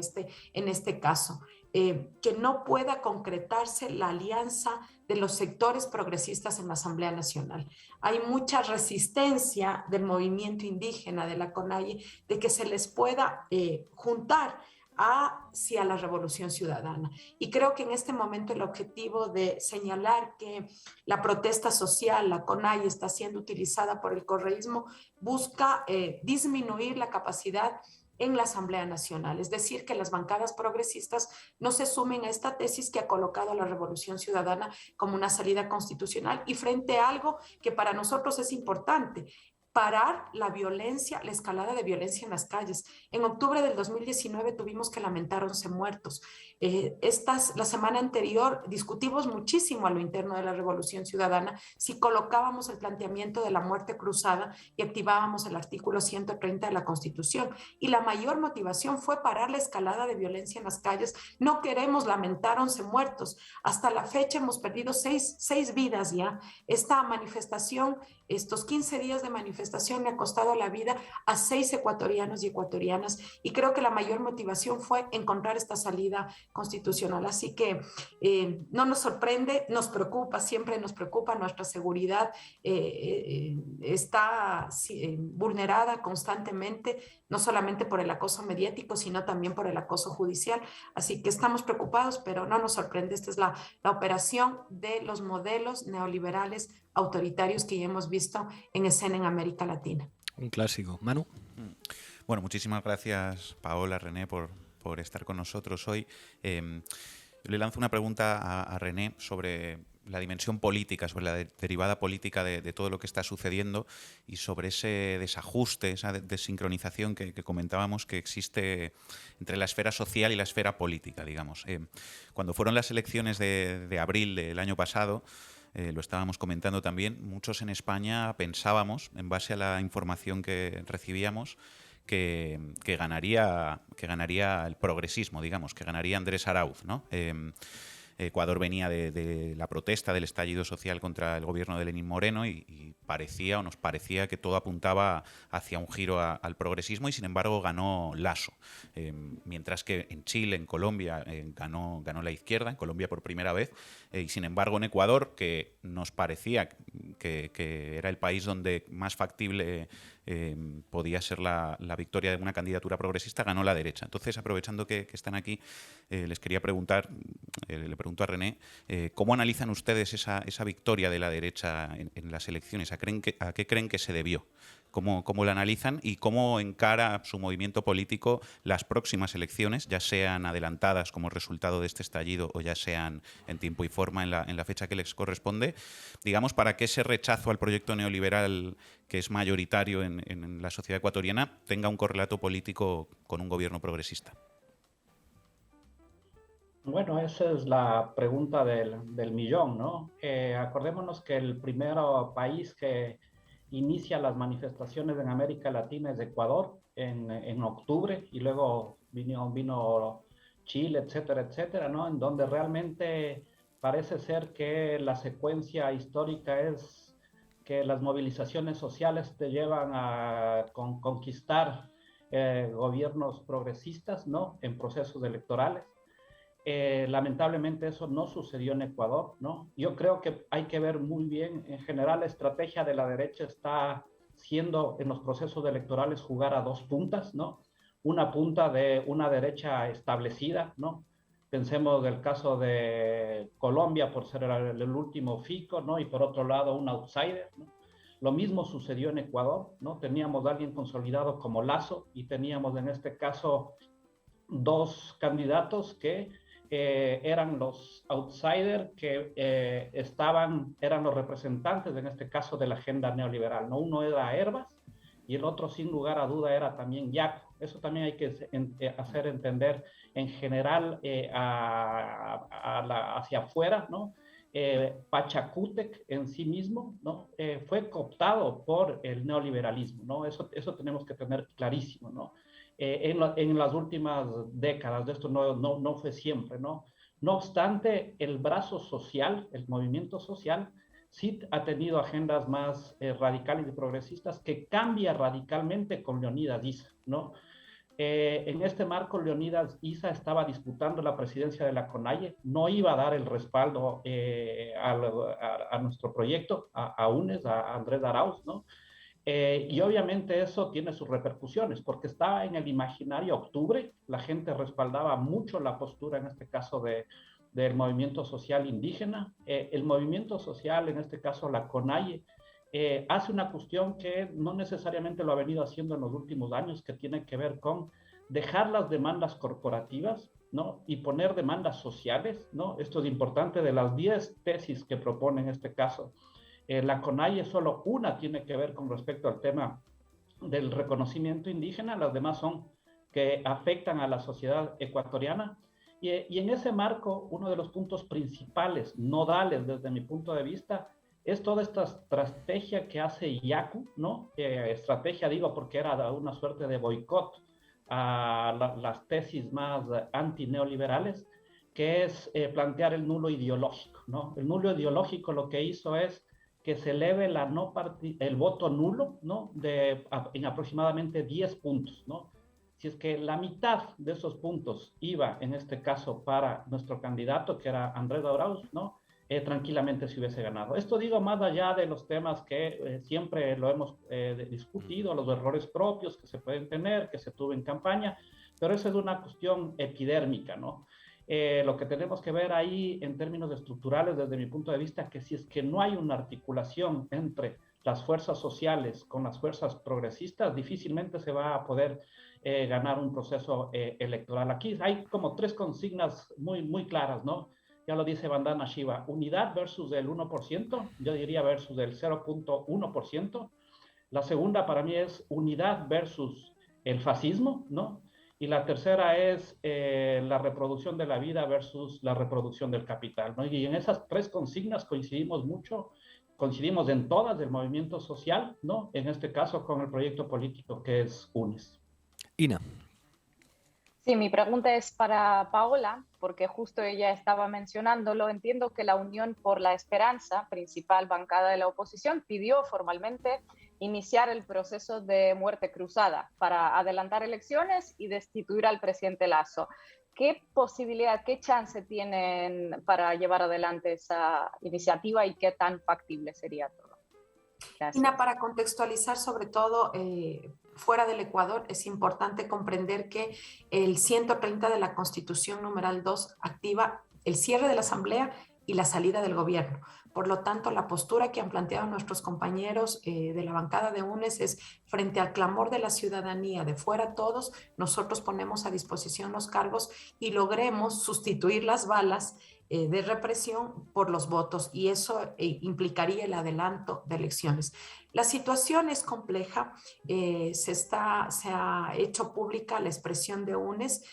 este caso. Que no pueda concretarse la alianza de los sectores progresistas en la Asamblea Nacional. Hay mucha resistencia del movimiento indígena, de la CONAIE, de que se les pueda juntar hacia la Revolución Ciudadana. Y creo que en este momento el objetivo de señalar que la protesta social, la CONAIE, está siendo utilizada por el correísmo, busca disminuir la capacidad en la Asamblea Nacional, es decir, que las bancadas progresistas no se sumen a esta tesis que ha colocado a la Revolución Ciudadana como una salida constitucional y frente a algo que para nosotros es importante, parar la violencia, la escalada de violencia en las calles. En octubre del 2019 tuvimos que lamentar 11 muertos. La semana anterior discutimos muchísimo a lo interno de la Revolución Ciudadana si colocábamos el planteamiento de la muerte cruzada y activábamos el artículo 130 de la Constitución. Y la mayor motivación fue parar la escalada de violencia en las calles. No queremos lamentar 11 muertos. Hasta la fecha hemos perdido seis vidas ya. Esta manifestación, estos 15 días de manifestación le ha costado la vida a 6 ecuatorianos y ecuatorianas, y creo que la mayor motivación fue encontrar esta salida constitucional. Así que no nos sorprende, nos preocupa, siempre nos preocupa. Nuestra seguridad está vulnerada constantemente, no solamente por el acoso mediático, sino también por el acoso judicial. Así que estamos preocupados, pero no nos sorprende. Esta es la operación de los modelos neoliberales autoritarios que ya hemos visto en escena en América Latina. Un clásico. Manu. Bueno, muchísimas gracias, Paola, René, por estar con nosotros hoy. Le lanzo una pregunta a René sobre la dimensión política, sobre la derivada política de todo lo que está sucediendo y sobre ese desajuste, esa desincronización que comentábamos que existe entre la esfera social y la esfera política, digamos. Cuando fueron las elecciones de abril del año pasado, lo estábamos comentando también, muchos en España pensábamos, en base a la información que recibíamos, que ganaría el progresismo, digamos, que ganaría Andrés Arauz, ¿no? Ecuador venía de la protesta, del estallido social contra el gobierno de Lenín Moreno y parecía, o nos parecía, que todo apuntaba hacia un giro al progresismo, y sin embargo ganó Lasso. Mientras que en Chile, en Colombia, ganó la izquierda, en Colombia por primera vez, y sin embargo en Ecuador, que nos parecía que era el país donde más factible podía ser la victoria de una candidatura progresista, ganó la derecha. Entonces, aprovechando que están aquí, les quería preguntar, le pregunto a René, ¿cómo analizan ustedes esa victoria de la derecha en las elecciones? ¿A qué creen que se debió? ¿Cómo la analizan y cómo encara su movimiento político las próximas elecciones, ya sean adelantadas como resultado de este estallido o ya sean en tiempo y forma en la fecha que les corresponde, digamos, para que ese rechazo al proyecto neoliberal que es mayoritario en la sociedad ecuatoriana tenga un correlato político con un gobierno progresista? Bueno, esa es la pregunta del millón, ¿no? Acordémonos que el primer país que inicia las manifestaciones en América Latina es Ecuador en octubre, y luego vino Chile, etcétera, etcétera, ¿no? En donde realmente parece ser que la secuencia histórica es que las movilizaciones sociales te llevan a conquistar gobiernos progresistas, ¿no? En procesos electorales. Lamentablemente eso no sucedió en Ecuador, ¿no? Yo creo que hay que ver muy bien, en general la estrategia de la derecha está siendo en los procesos electorales jugar a dos puntas, ¿no? Una punta de una derecha establecida, ¿no? Pensemos del caso de Colombia por ser el último Fico, ¿no? Y por otro lado un outsider, ¿no? Lo mismo sucedió en Ecuador, ¿no? Teníamos a alguien consolidado como Lasso y teníamos en este caso dos candidatos que eran los outsiders que eran los representantes en este caso de la agenda neoliberal, ¿no? Uno era Herbas y el otro sin lugar a duda era también Yaco. Eso también hay que hacer entender en general hacia afuera, ¿no? Pachacútec en sí mismo, ¿no? Fue cooptado por el neoliberalismo, ¿no? Eso tenemos que tener clarísimo, ¿no? En las últimas décadas, de esto no fue siempre, ¿no? No obstante, el brazo social, el movimiento social, sí ha tenido agendas más radicales y progresistas que cambia radicalmente con Leonidas Issa, ¿no? En este marco, Leonidas Issa estaba disputando la presidencia de la CONAIE, no iba a dar el respaldo a nuestro proyecto, a UNES, a Andrés Arauz, ¿no? Y obviamente eso tiene sus repercusiones, porque estaba en el imaginario octubre, la gente respaldaba mucho la postura, en este caso, del movimiento social indígena. El movimiento social, en este caso la CONAIE, hace una cuestión que no necesariamente lo ha venido haciendo en los últimos años, que tiene que ver con dejar las demandas corporativas, ¿no? Y poner demandas sociales, ¿no? Esto es importante. De las 10 tesis que propone en este caso la CONAIE, solo una tiene que ver con respecto al tema del reconocimiento indígena, las demás son que afectan a la sociedad ecuatoriana, Y en ese marco, uno de los puntos principales, nodales desde mi punto de vista, es toda esta estrategia que hace Yaku, ¿no? Estrategia digo porque era una suerte de boicot a las tesis más antineoliberales, que es plantear el nulo ideológico, ¿no? El nulo ideológico lo que hizo es que se eleve el voto nulo, ¿no? En aproximadamente 10 puntos, ¿no? Si es que la mitad de esos puntos iba, en este caso, para nuestro candidato, que era Andrés Arauz, ¿no? Tranquilamente se hubiese ganado. Esto digo más allá de los temas que siempre lo hemos discutido, los errores propios que se pueden tener, que se tuvo en campaña, pero esa es una cuestión epidérmica, ¿no? Lo que tenemos que ver ahí en términos estructurales, desde mi punto de vista, que si es que no hay una articulación entre las fuerzas sociales con las fuerzas progresistas, difícilmente se va a poder ganar un proceso electoral. Aquí hay como 3 consignas muy claras, ¿no? Ya lo dice Vandana Shiva, unidad versus el 1%, yo diría versus el 0.1%. La segunda para mí es unidad versus el fascismo, ¿no? Y la tercera es la reproducción de la vida versus la reproducción del capital, ¿no? Y en esas 3 consignas coincidimos mucho, coincidimos en todas del movimiento social, ¿no? En este caso con el proyecto político que es UNES. Ina. Sí, mi pregunta es para Paola, porque justo ella estaba mencionándolo. Entiendo que la Unión por la Esperanza, principal bancada de la oposición, pidió formalmente iniciar el proceso de muerte cruzada para adelantar elecciones y destituir al presidente Lasso. ¿Qué posibilidad, qué chance tienen para llevar adelante esa iniciativa y qué tan factible sería todo? Gracias. Ina, para contextualizar sobre todo fuera del Ecuador, es importante comprender que el 130 de la Constitución numeral 2 activa el cierre de la Asamblea y la salida del gobierno. Por lo tanto, la postura que han planteado nuestros compañeros de la bancada de UNES es frente al clamor de la ciudadanía, de fuera todos, nosotros ponemos a disposición los cargos y logremos sustituir las balas de represión por los votos, y eso implicaría el adelanto de elecciones. La situación es compleja, se ha hecho pública la expresión de UNES,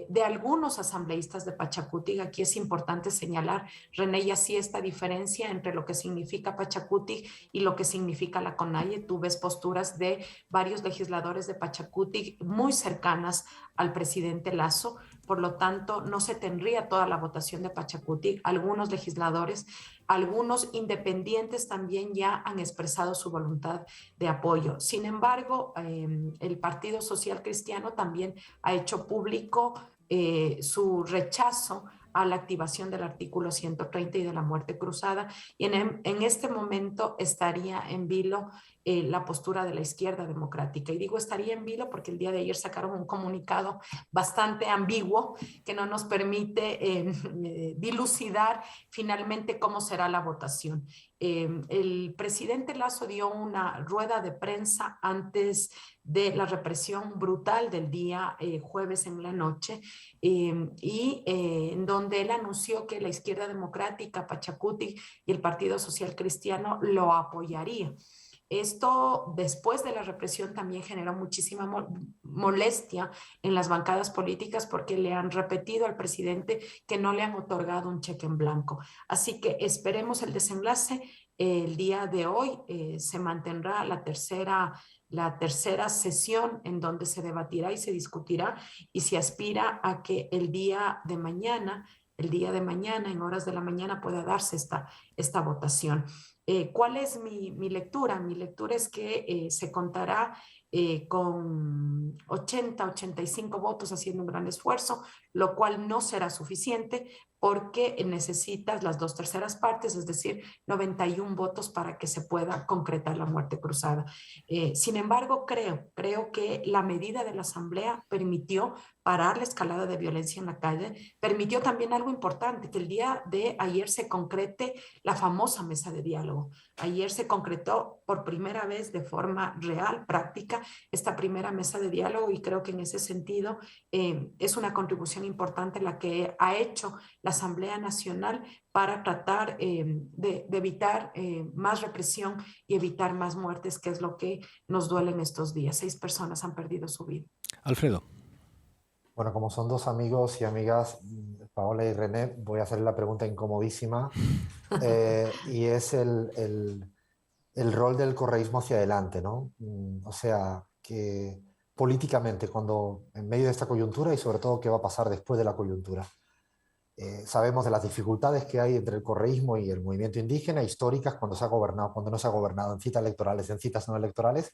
de algunos asambleístas de Pachakutik. Aquí es importante señalar, René, y así esta diferencia entre lo que significa Pachakutik y lo que significa la CONAIE. Tú ves posturas de varios legisladores de Pachakutik muy cercanas al presidente Lasso, por lo tanto no se tendría toda la votación de Pachakutik. Algunos legisladores, algunos independientes también ya han expresado su voluntad de apoyo. Sin embargo, el Partido Social Cristiano también ha hecho público su rechazo a la activación del artículo 130 y de la muerte cruzada, y en este momento estaría en vilo la postura de la izquierda democrática. Y digo estaría en vilo porque el día de ayer sacaron un comunicado bastante ambiguo que no nos permite dilucidar finalmente cómo será la votación. El presidente Lasso dio una rueda de prensa antes de la represión brutal del día jueves en la noche, en donde él anunció que la izquierda democrática, Pachakutik y el Partido Social Cristiano lo apoyaría. Esto, después de la represión, también generó muchísima molestia en las bancadas políticas porque le han repetido al presidente que no le han otorgado un cheque en blanco. Así que esperemos el desenlace. El día de hoy se mantendrá la tercera sesión en donde se debatirá y se discutirá y se aspira a que el día de mañana, en horas de la mañana, pueda darse esta votación. ¿Cuál es mi lectura? Mi lectura es que se contará con 85 votos haciendo un gran esfuerzo, lo cual no será suficiente porque necesitas las 2/3 partes, es decir, 91 votos para que se pueda concretar la muerte cruzada. Sin embargo, creo que la medida de la Asamblea permitió parar la escalada de violencia en la calle, permitió también algo importante, que el día de ayer se concrete la famosa mesa de diálogo. Ayer se concretó por primera vez de forma real, práctica, esta primera mesa de diálogo, y creo que en ese sentido es una contribución importante la que ha hecho la Asamblea Nacional para tratar de evitar más represión y evitar más muertes, que es lo que nos duele en estos días. 6 personas han perdido su vida. Alfredo. Bueno, como son dos amigos y amigas, Paola y René, voy a hacer la pregunta incomodísima y es el rol del correísmo hacia adelante, ¿no? O sea, que políticamente, cuando en medio de esta coyuntura y sobre todo qué va a pasar después de la coyuntura. Sabemos de las dificultades que hay entre el correísmo y el movimiento indígena, históricas, cuando se ha gobernado, cuando no se ha gobernado, en citas electorales, en citas no electorales.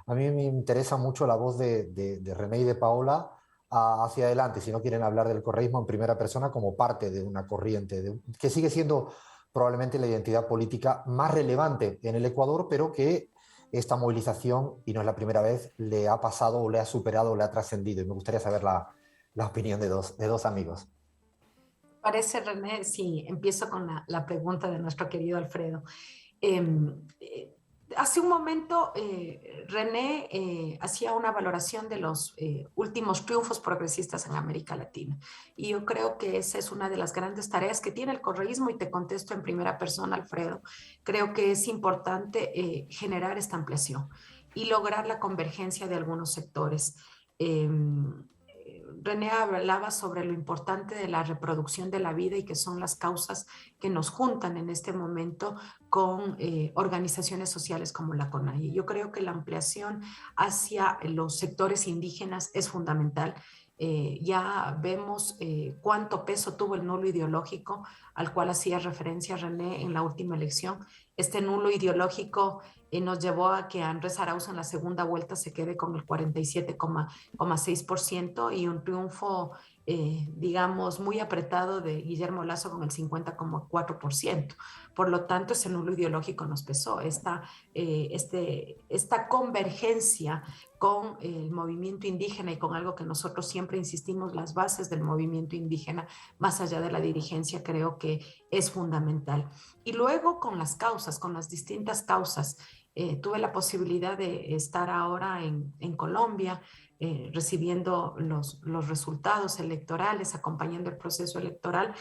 A mí me interesa mucho la voz de René y de Paola hacia adelante, si no quieren hablar del correísmo en primera persona como parte de una corriente que sigue siendo probablemente la identidad política más relevante en el Ecuador, pero que esta movilización, y no es la primera vez, le ha pasado o le ha superado o le ha trascendido. Y me gustaría saber la opinión de dos amigos. Parece, René, sí, empiezo con la pregunta de nuestro querido Alfredo. Hace un momento, René hacía una valoración de los últimos triunfos progresistas en América Latina. Y yo creo que esa es una de las grandes tareas que tiene el correísmo, y te contesto en primera persona, Alfredo. Creo que es importante generar esta ampliación y lograr la convergencia de algunos sectores. René hablaba sobre lo importante de la reproducción de la vida y que son las causas que nos juntan en este momento con organizaciones sociales como la CONAIE. Yo creo que la ampliación hacia los sectores indígenas es fundamental. Ya vemos cuánto peso tuvo el nulo ideológico al cual hacía referencia René en la última elección. Este nulo ideológico nos llevó a que Andrés Arauz en la segunda vuelta se quede con el 47,6% y un triunfo, digamos, muy apretado de Guillermo Lasso con el 50,4%. Por lo tanto, ese nulo ideológico nos pesó. Esta convergencia con el movimiento indígena y con algo que nosotros siempre insistimos, las bases del movimiento indígena, más allá de la dirigencia, creo que es fundamental. Y luego con las causas, con las distintas causas. Tuve la posibilidad de estar ahora en Colombia, recibiendo los resultados electorales, acompañando el proceso electoral,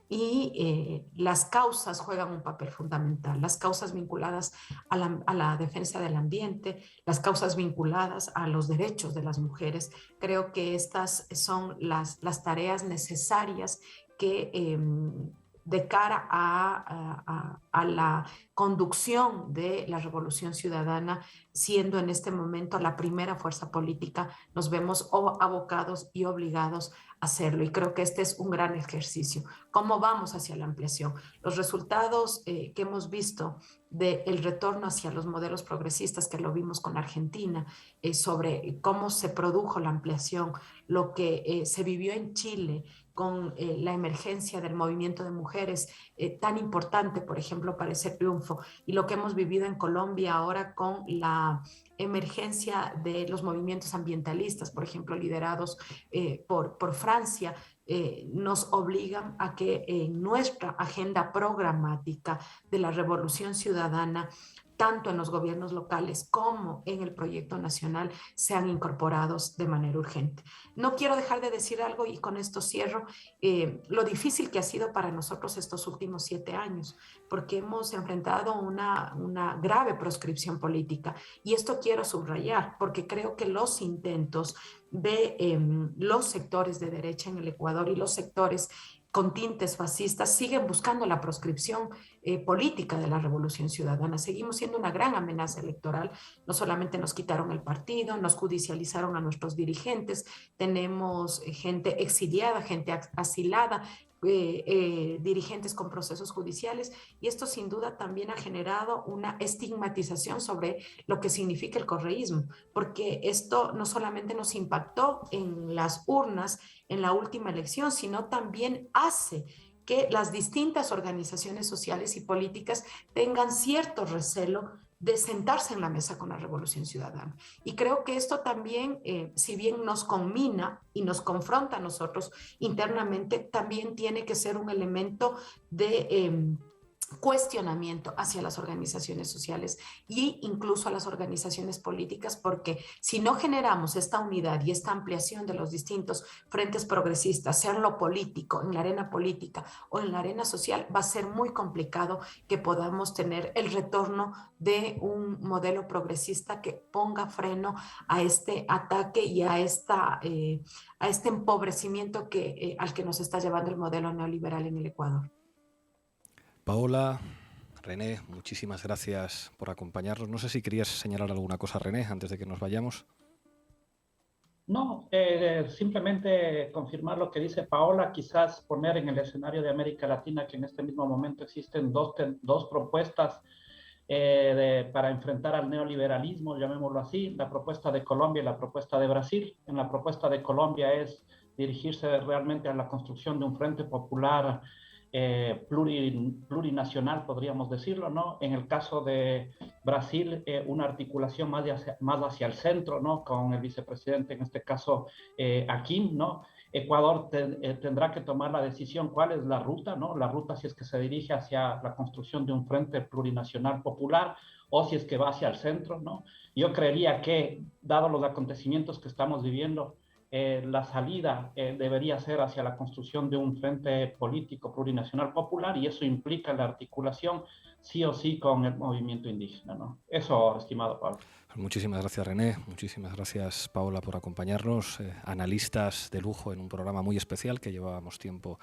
y las causas juegan un papel fundamental, las causas vinculadas a la defensa del ambiente, las causas vinculadas a los derechos de las mujeres. Creo que estas son las tareas necesarias que de cara a la conducción de la revolución ciudadana, siendo en este momento la primera fuerza política, nos vemos abocados y obligados a hacerlo. Y creo que este es un gran ejercicio. ¿Cómo vamos hacia la ampliación? Los resultados que hemos visto del retorno hacia los modelos progresistas, que lo vimos con Argentina, sobre cómo se produjo la ampliación, lo que se vivió en Chile, con la emergencia del movimiento de mujeres tan importante, por ejemplo, para ese triunfo, y lo que hemos vivido en Colombia ahora con la emergencia de los movimientos ambientalistas, por ejemplo, liderados por Francia, nos obligan a que en nuestra agenda programática de la revolución ciudadana, tanto en los gobiernos locales como en el proyecto nacional, sean incorporados de manera urgente. No quiero dejar de decir algo, y con esto cierro, lo difícil que ha sido para nosotros estos últimos 7 años, porque hemos enfrentado una grave proscripción política, y esto quiero subrayar, porque creo que los intentos de los sectores de derecha en el Ecuador y los sectores con tintes fascistas siguen buscando la proscripción política de la revolución ciudadana. Seguimos siendo una gran amenaza electoral. No solamente nos quitaron el partido, nos judicializaron a nuestros dirigentes, tenemos gente exiliada, gente asilada, dirigentes con procesos judiciales, y esto sin duda también ha generado una estigmatización sobre lo que significa el correísmo, porque esto no solamente nos impactó en las urnas en la última elección, sino también hace que las distintas organizaciones sociales y políticas tengan cierto recelo de sentarse en la mesa con la revolución ciudadana. Y creo que esto también, si bien nos conmina y nos confronta a nosotros internamente, también tiene que ser un elemento de cuestionamiento hacia las organizaciones sociales e incluso a las organizaciones políticas, porque si no generamos esta unidad y esta ampliación de los distintos frentes progresistas, sea en lo político, en la arena política o en la arena social, va a ser muy complicado que podamos tener el retorno de un modelo progresista que ponga freno a este ataque y a este empobrecimiento al que nos está llevando el modelo neoliberal en el Ecuador. Paola, René, muchísimas gracias por acompañarnos. No sé si querías señalar alguna cosa, René, antes de que nos vayamos. No, simplemente confirmar lo que dice Paola, quizás poner en el escenario de América Latina que en este mismo momento existen dos propuestas para enfrentar al neoliberalismo, llamémoslo así, la propuesta de Colombia y la propuesta de Brasil. En la propuesta de Colombia es dirigirse realmente a la construcción de un frente popular plurinacional, podríamos decirlo, ¿no? En el caso de Brasil, una articulación más hacia el centro, ¿no? Con el vicepresidente, en este caso, Hakim, ¿no? Ecuador tendrá que tomar la decisión cuál es la ruta, ¿no? La ruta si es que se dirige hacia la construcción de un frente plurinacional popular o si es que va hacia el centro, ¿no? Yo creería que, dado los acontecimientos que estamos viviendo, la salida debería ser hacia la construcción de un frente político plurinacional popular, y eso implica la articulación sí o sí con el movimiento indígena, ¿no? Eso, estimado Pablo. Muchísimas gracias, René. Muchísimas gracias, Paola, por acompañarnos. Analistas de lujo en un programa muy especial que llevábamos tiempo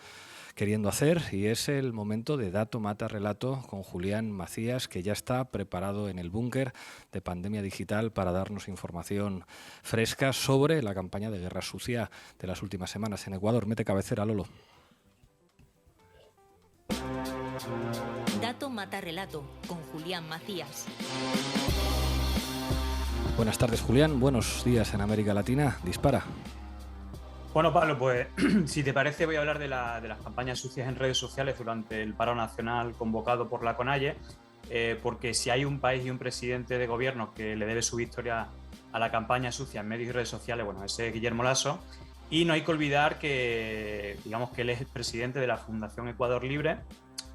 queriendo hacer, y es el momento de Dato Mata Relato con Julián Macías, que ya está preparado en el búnker de Pandemia Digital para darnos información fresca sobre la campaña de guerra sucia de las últimas semanas en Ecuador. Mete cabecera, Lolo. Dato Mata Relato con Julián Macías. Buenas tardes, Julián. Buenos días en América Latina. Dispara. Bueno, Pablo, pues si te parece voy a hablar de las campañas sucias en redes sociales durante el paro nacional convocado por la CONAIE, porque si hay un país y un presidente de gobierno que le debe su victoria a la campaña sucia en medios y redes sociales, bueno, ese es Guillermo Lasso, y no hay que olvidar que, digamos, que él es el presidente de la Fundación Ecuador Libre,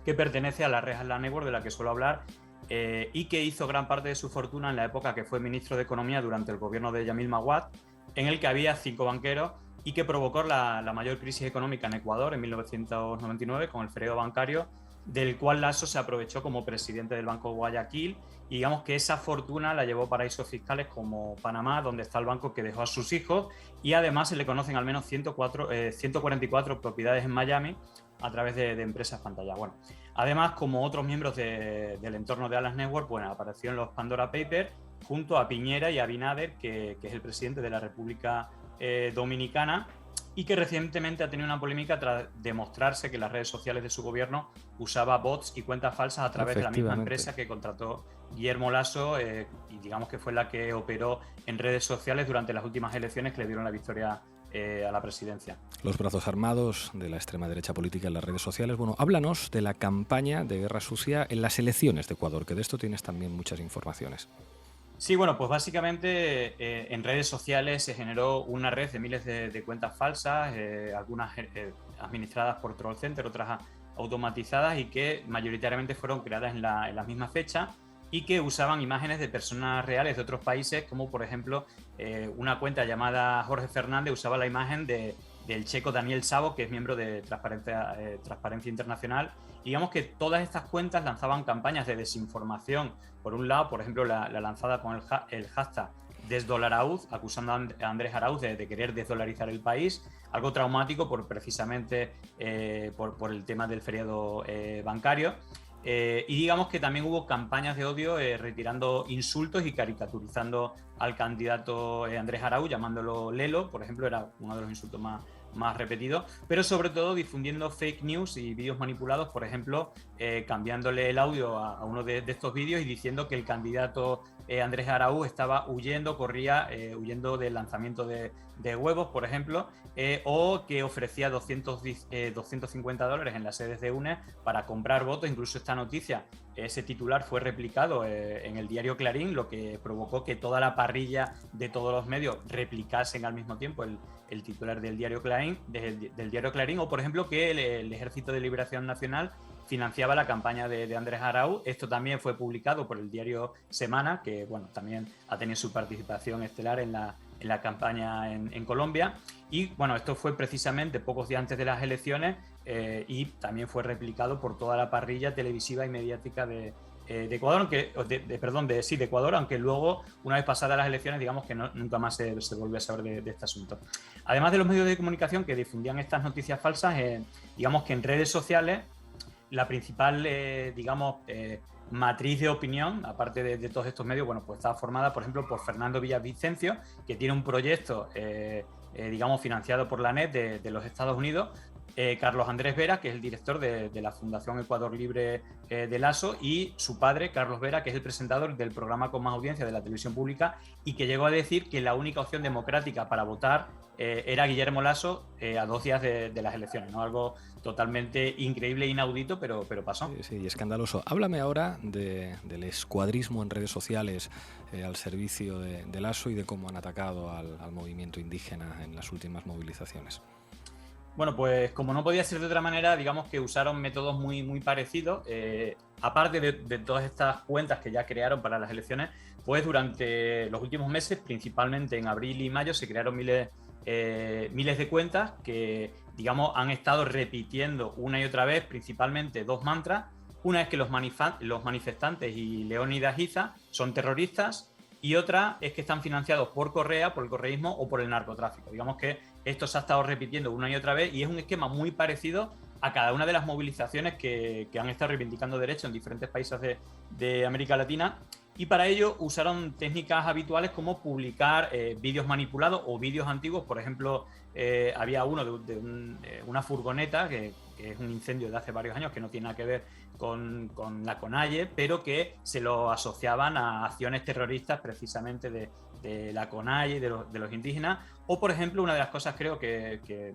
que pertenece a la Red Atlas Network, de la que suelo hablar, y que hizo gran parte de su fortuna en la época que fue ministro de Economía durante el gobierno de Yamil Maguad, en el que había 5 banqueros y que provocó la mayor crisis económica en Ecuador en 1999 con el feriado bancario, del cual Lasso se aprovechó como presidente del Banco Guayaquil, y digamos que esa fortuna la llevó a paraísos fiscales como Panamá, donde está el banco que dejó a sus hijos, y además se le conocen al menos 144 propiedades en Miami a través de empresas pantalla. Bueno, además, como otros miembros del entorno de Atlas Network, bueno, apareció en los Pandora Papers junto a Piñera y a Abinader, que es el presidente de la República Dominicana, y que recientemente ha tenido una polémica tras demostrarse que las redes sociales de su gobierno usaba bots y cuentas falsas a través de la misma empresa que contrató Guillermo Lasso, y digamos que fue la que operó en redes sociales durante las últimas elecciones que le dieron la victoria a la presidencia. Los brazos armados de la extrema derecha política en las redes sociales. Bueno, háblanos de la campaña de guerra sucia en las elecciones de Ecuador, que de esto tienes también muchas informaciones. Sí, bueno, pues básicamente en redes sociales se generó una red de miles de cuentas falsas, algunas administradas por Troll Center, otras automatizadas, y que mayoritariamente fueron creadas en la misma fecha, y que usaban imágenes de personas reales de otros países, como por ejemplo una cuenta llamada Jorge Fernández usaba la imagen del checo Daniel Szabo, que es miembro de Transparencia Internacional. Y digamos que todas estas cuentas lanzaban campañas de desinformación. Por un lado, por ejemplo, la lanzada con el hashtag #desdolarauz, acusando a Andrés Arauz de querer desdolarizar el país, algo traumático precisamente por el tema del feriado bancario. Y digamos que también hubo campañas de odio retirando insultos y caricaturizando al candidato Andrés Arauz, llamándolo Lelo, por ejemplo, era uno de los insultos más repetidos, pero sobre todo difundiendo fake news y vídeos manipulados, por ejemplo, cambiándole el audio a uno de estos vídeos y diciendo que el candidato Andrés Arauz estaba corría huyendo del lanzamiento de huevos, por ejemplo, o que ofrecía $250 en las sedes de UNES para comprar votos. Incluso esta noticia, ese titular fue replicado en el diario Clarín, lo que provocó que toda la parrilla de todos los medios replicasen al mismo tiempo el titular del diario Clarín, o por ejemplo que el Ejército de Liberación Nacional financiaba la campaña de Andrés Arauz. Esto también fue publicado por el diario Semana, que bueno, también ha tenido su participación estelar en la campaña en Colombia. Y bueno, esto fue precisamente pocos días antes de las elecciones y también fue replicado por toda la parrilla televisiva y mediática de Ecuador, aunque, de Ecuador, aunque luego, una vez pasadas las elecciones, digamos que nunca más se volvió a saber de este asunto. Además de los medios de comunicación que difundían estas noticias falsas, digamos que en redes sociales, la principal, matriz de opinión, aparte de todos estos medios, bueno, pues estaba formada, por ejemplo, por Fernando Villavicencio, que tiene un proyecto, financiado por la NET de los Estados Unidos, Carlos Andrés Vera, que es el director de la Fundación Ecuador Libre de Lasso, y su padre, Carlos Vera, que es el presentador del programa con más audiencia de la televisión pública, y que llegó a decir que la única opción democrática para votar era Guillermo Lasso a 2 días de las elecciones, ¿no? Algo totalmente increíble e inaudito, pero pasó. Sí, escandaloso. Háblame ahora del escuadrismo en redes sociales al servicio de Lasso y de cómo han atacado al movimiento indígena en las últimas movilizaciones. Bueno, pues como no podía ser de otra manera, digamos que usaron métodos muy parecidos. Aparte de todas estas cuentas que ya crearon para las elecciones, pues durante los últimos meses, principalmente en abril y mayo, se crearon miles de cuentas que, digamos, han estado repitiendo una y otra vez, principalmente 2 mantras. Una es que los manifestantes y Leónidas Iza son terroristas, y otra es que están financiados por Correa, por el correísmo o por el narcotráfico. Digamos que esto se ha estado repitiendo una y otra vez y es un esquema muy parecido a cada una de las movilizaciones que han estado reivindicando derechos en diferentes países de América Latina, y para ello usaron técnicas habituales como publicar vídeos manipulados o vídeos antiguos. Por ejemplo, había uno de una furgoneta que es un incendio de hace varios años que no tiene nada que ver con la CONAIE, pero que se lo asociaban a acciones terroristas precisamente de la CONAIE, de los indígenas. O, por ejemplo, una de las cosas creo que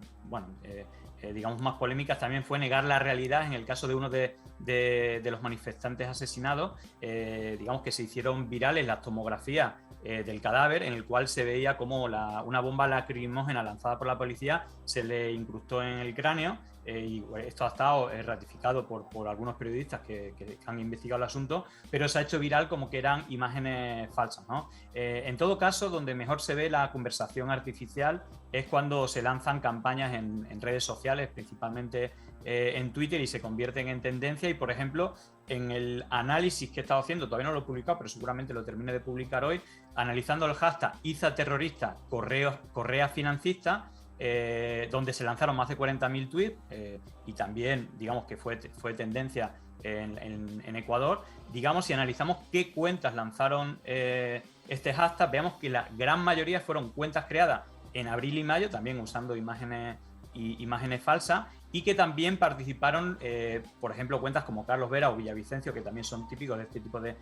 digamos más polémicas también fue negar la realidad en el caso de uno de los manifestantes asesinados. Digamos que se hicieron virales las tomografías del cadáver, en el cual se veía como una bomba lacrimógena lanzada por la policía se le incrustó en el cráneo. Y esto ha estado ratificado por algunos periodistas que han investigado el asunto, pero se ha hecho viral como que eran imágenes falsas, ¿no? En todo caso, donde mejor se ve la conversación artificial es cuando se lanzan campañas en redes sociales, principalmente en Twitter, y se convierten en tendencia. Y, por ejemplo, en el análisis que he estado haciendo, todavía no lo he publicado, pero seguramente lo termine de publicar hoy, analizando el hashtag Iza terrorista, Correa financista, donde se lanzaron más de 40.000 tweets, y también, digamos, que fue tendencia en Ecuador. Digamos, si analizamos qué cuentas lanzaron este hashtag, veamos que la gran mayoría fueron cuentas creadas en abril y mayo, también usando imágenes falsas, y que también participaron, por ejemplo, cuentas como Carlos Vera o Villavicencio, que también son típicos de este tipo de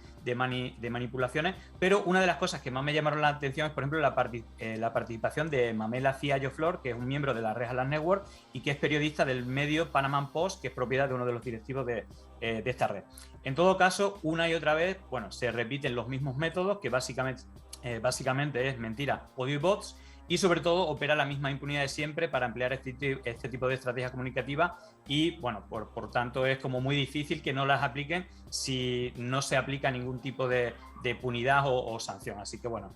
manipulaciones. Pero una de las cosas que más me llamaron la atención es, por ejemplo, la participación de Mamela Fiallo Flor, que es un miembro de la Red Atlas Network y que es periodista del medio Panama Post, que es propiedad de uno de los directivos de esta red. En todo caso, una y otra vez, bueno, se repiten los mismos métodos, que básicamente es mentira, odio y bots, y sobre todo opera la misma impunidad de siempre para emplear este tipo de estrategias comunicativas. Y bueno, por tanto es como muy difícil que no las apliquen si no se aplica ningún tipo de punidad o sanción. Así que bueno,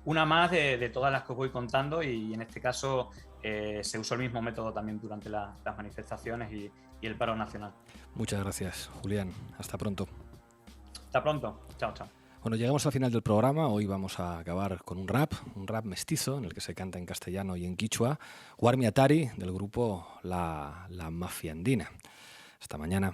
una más de todas las que os voy contando, y en este caso se usó el mismo método también durante las manifestaciones y el paro nacional. Muchas gracias, Julián. Hasta pronto. Hasta pronto. Chao, chao. Bueno, llegamos al final del programa. Hoy vamos a acabar con un rap mestizo en el que se canta en castellano y en quichua. Guarmi Atari, del grupo La Mafia Andina. Hasta mañana.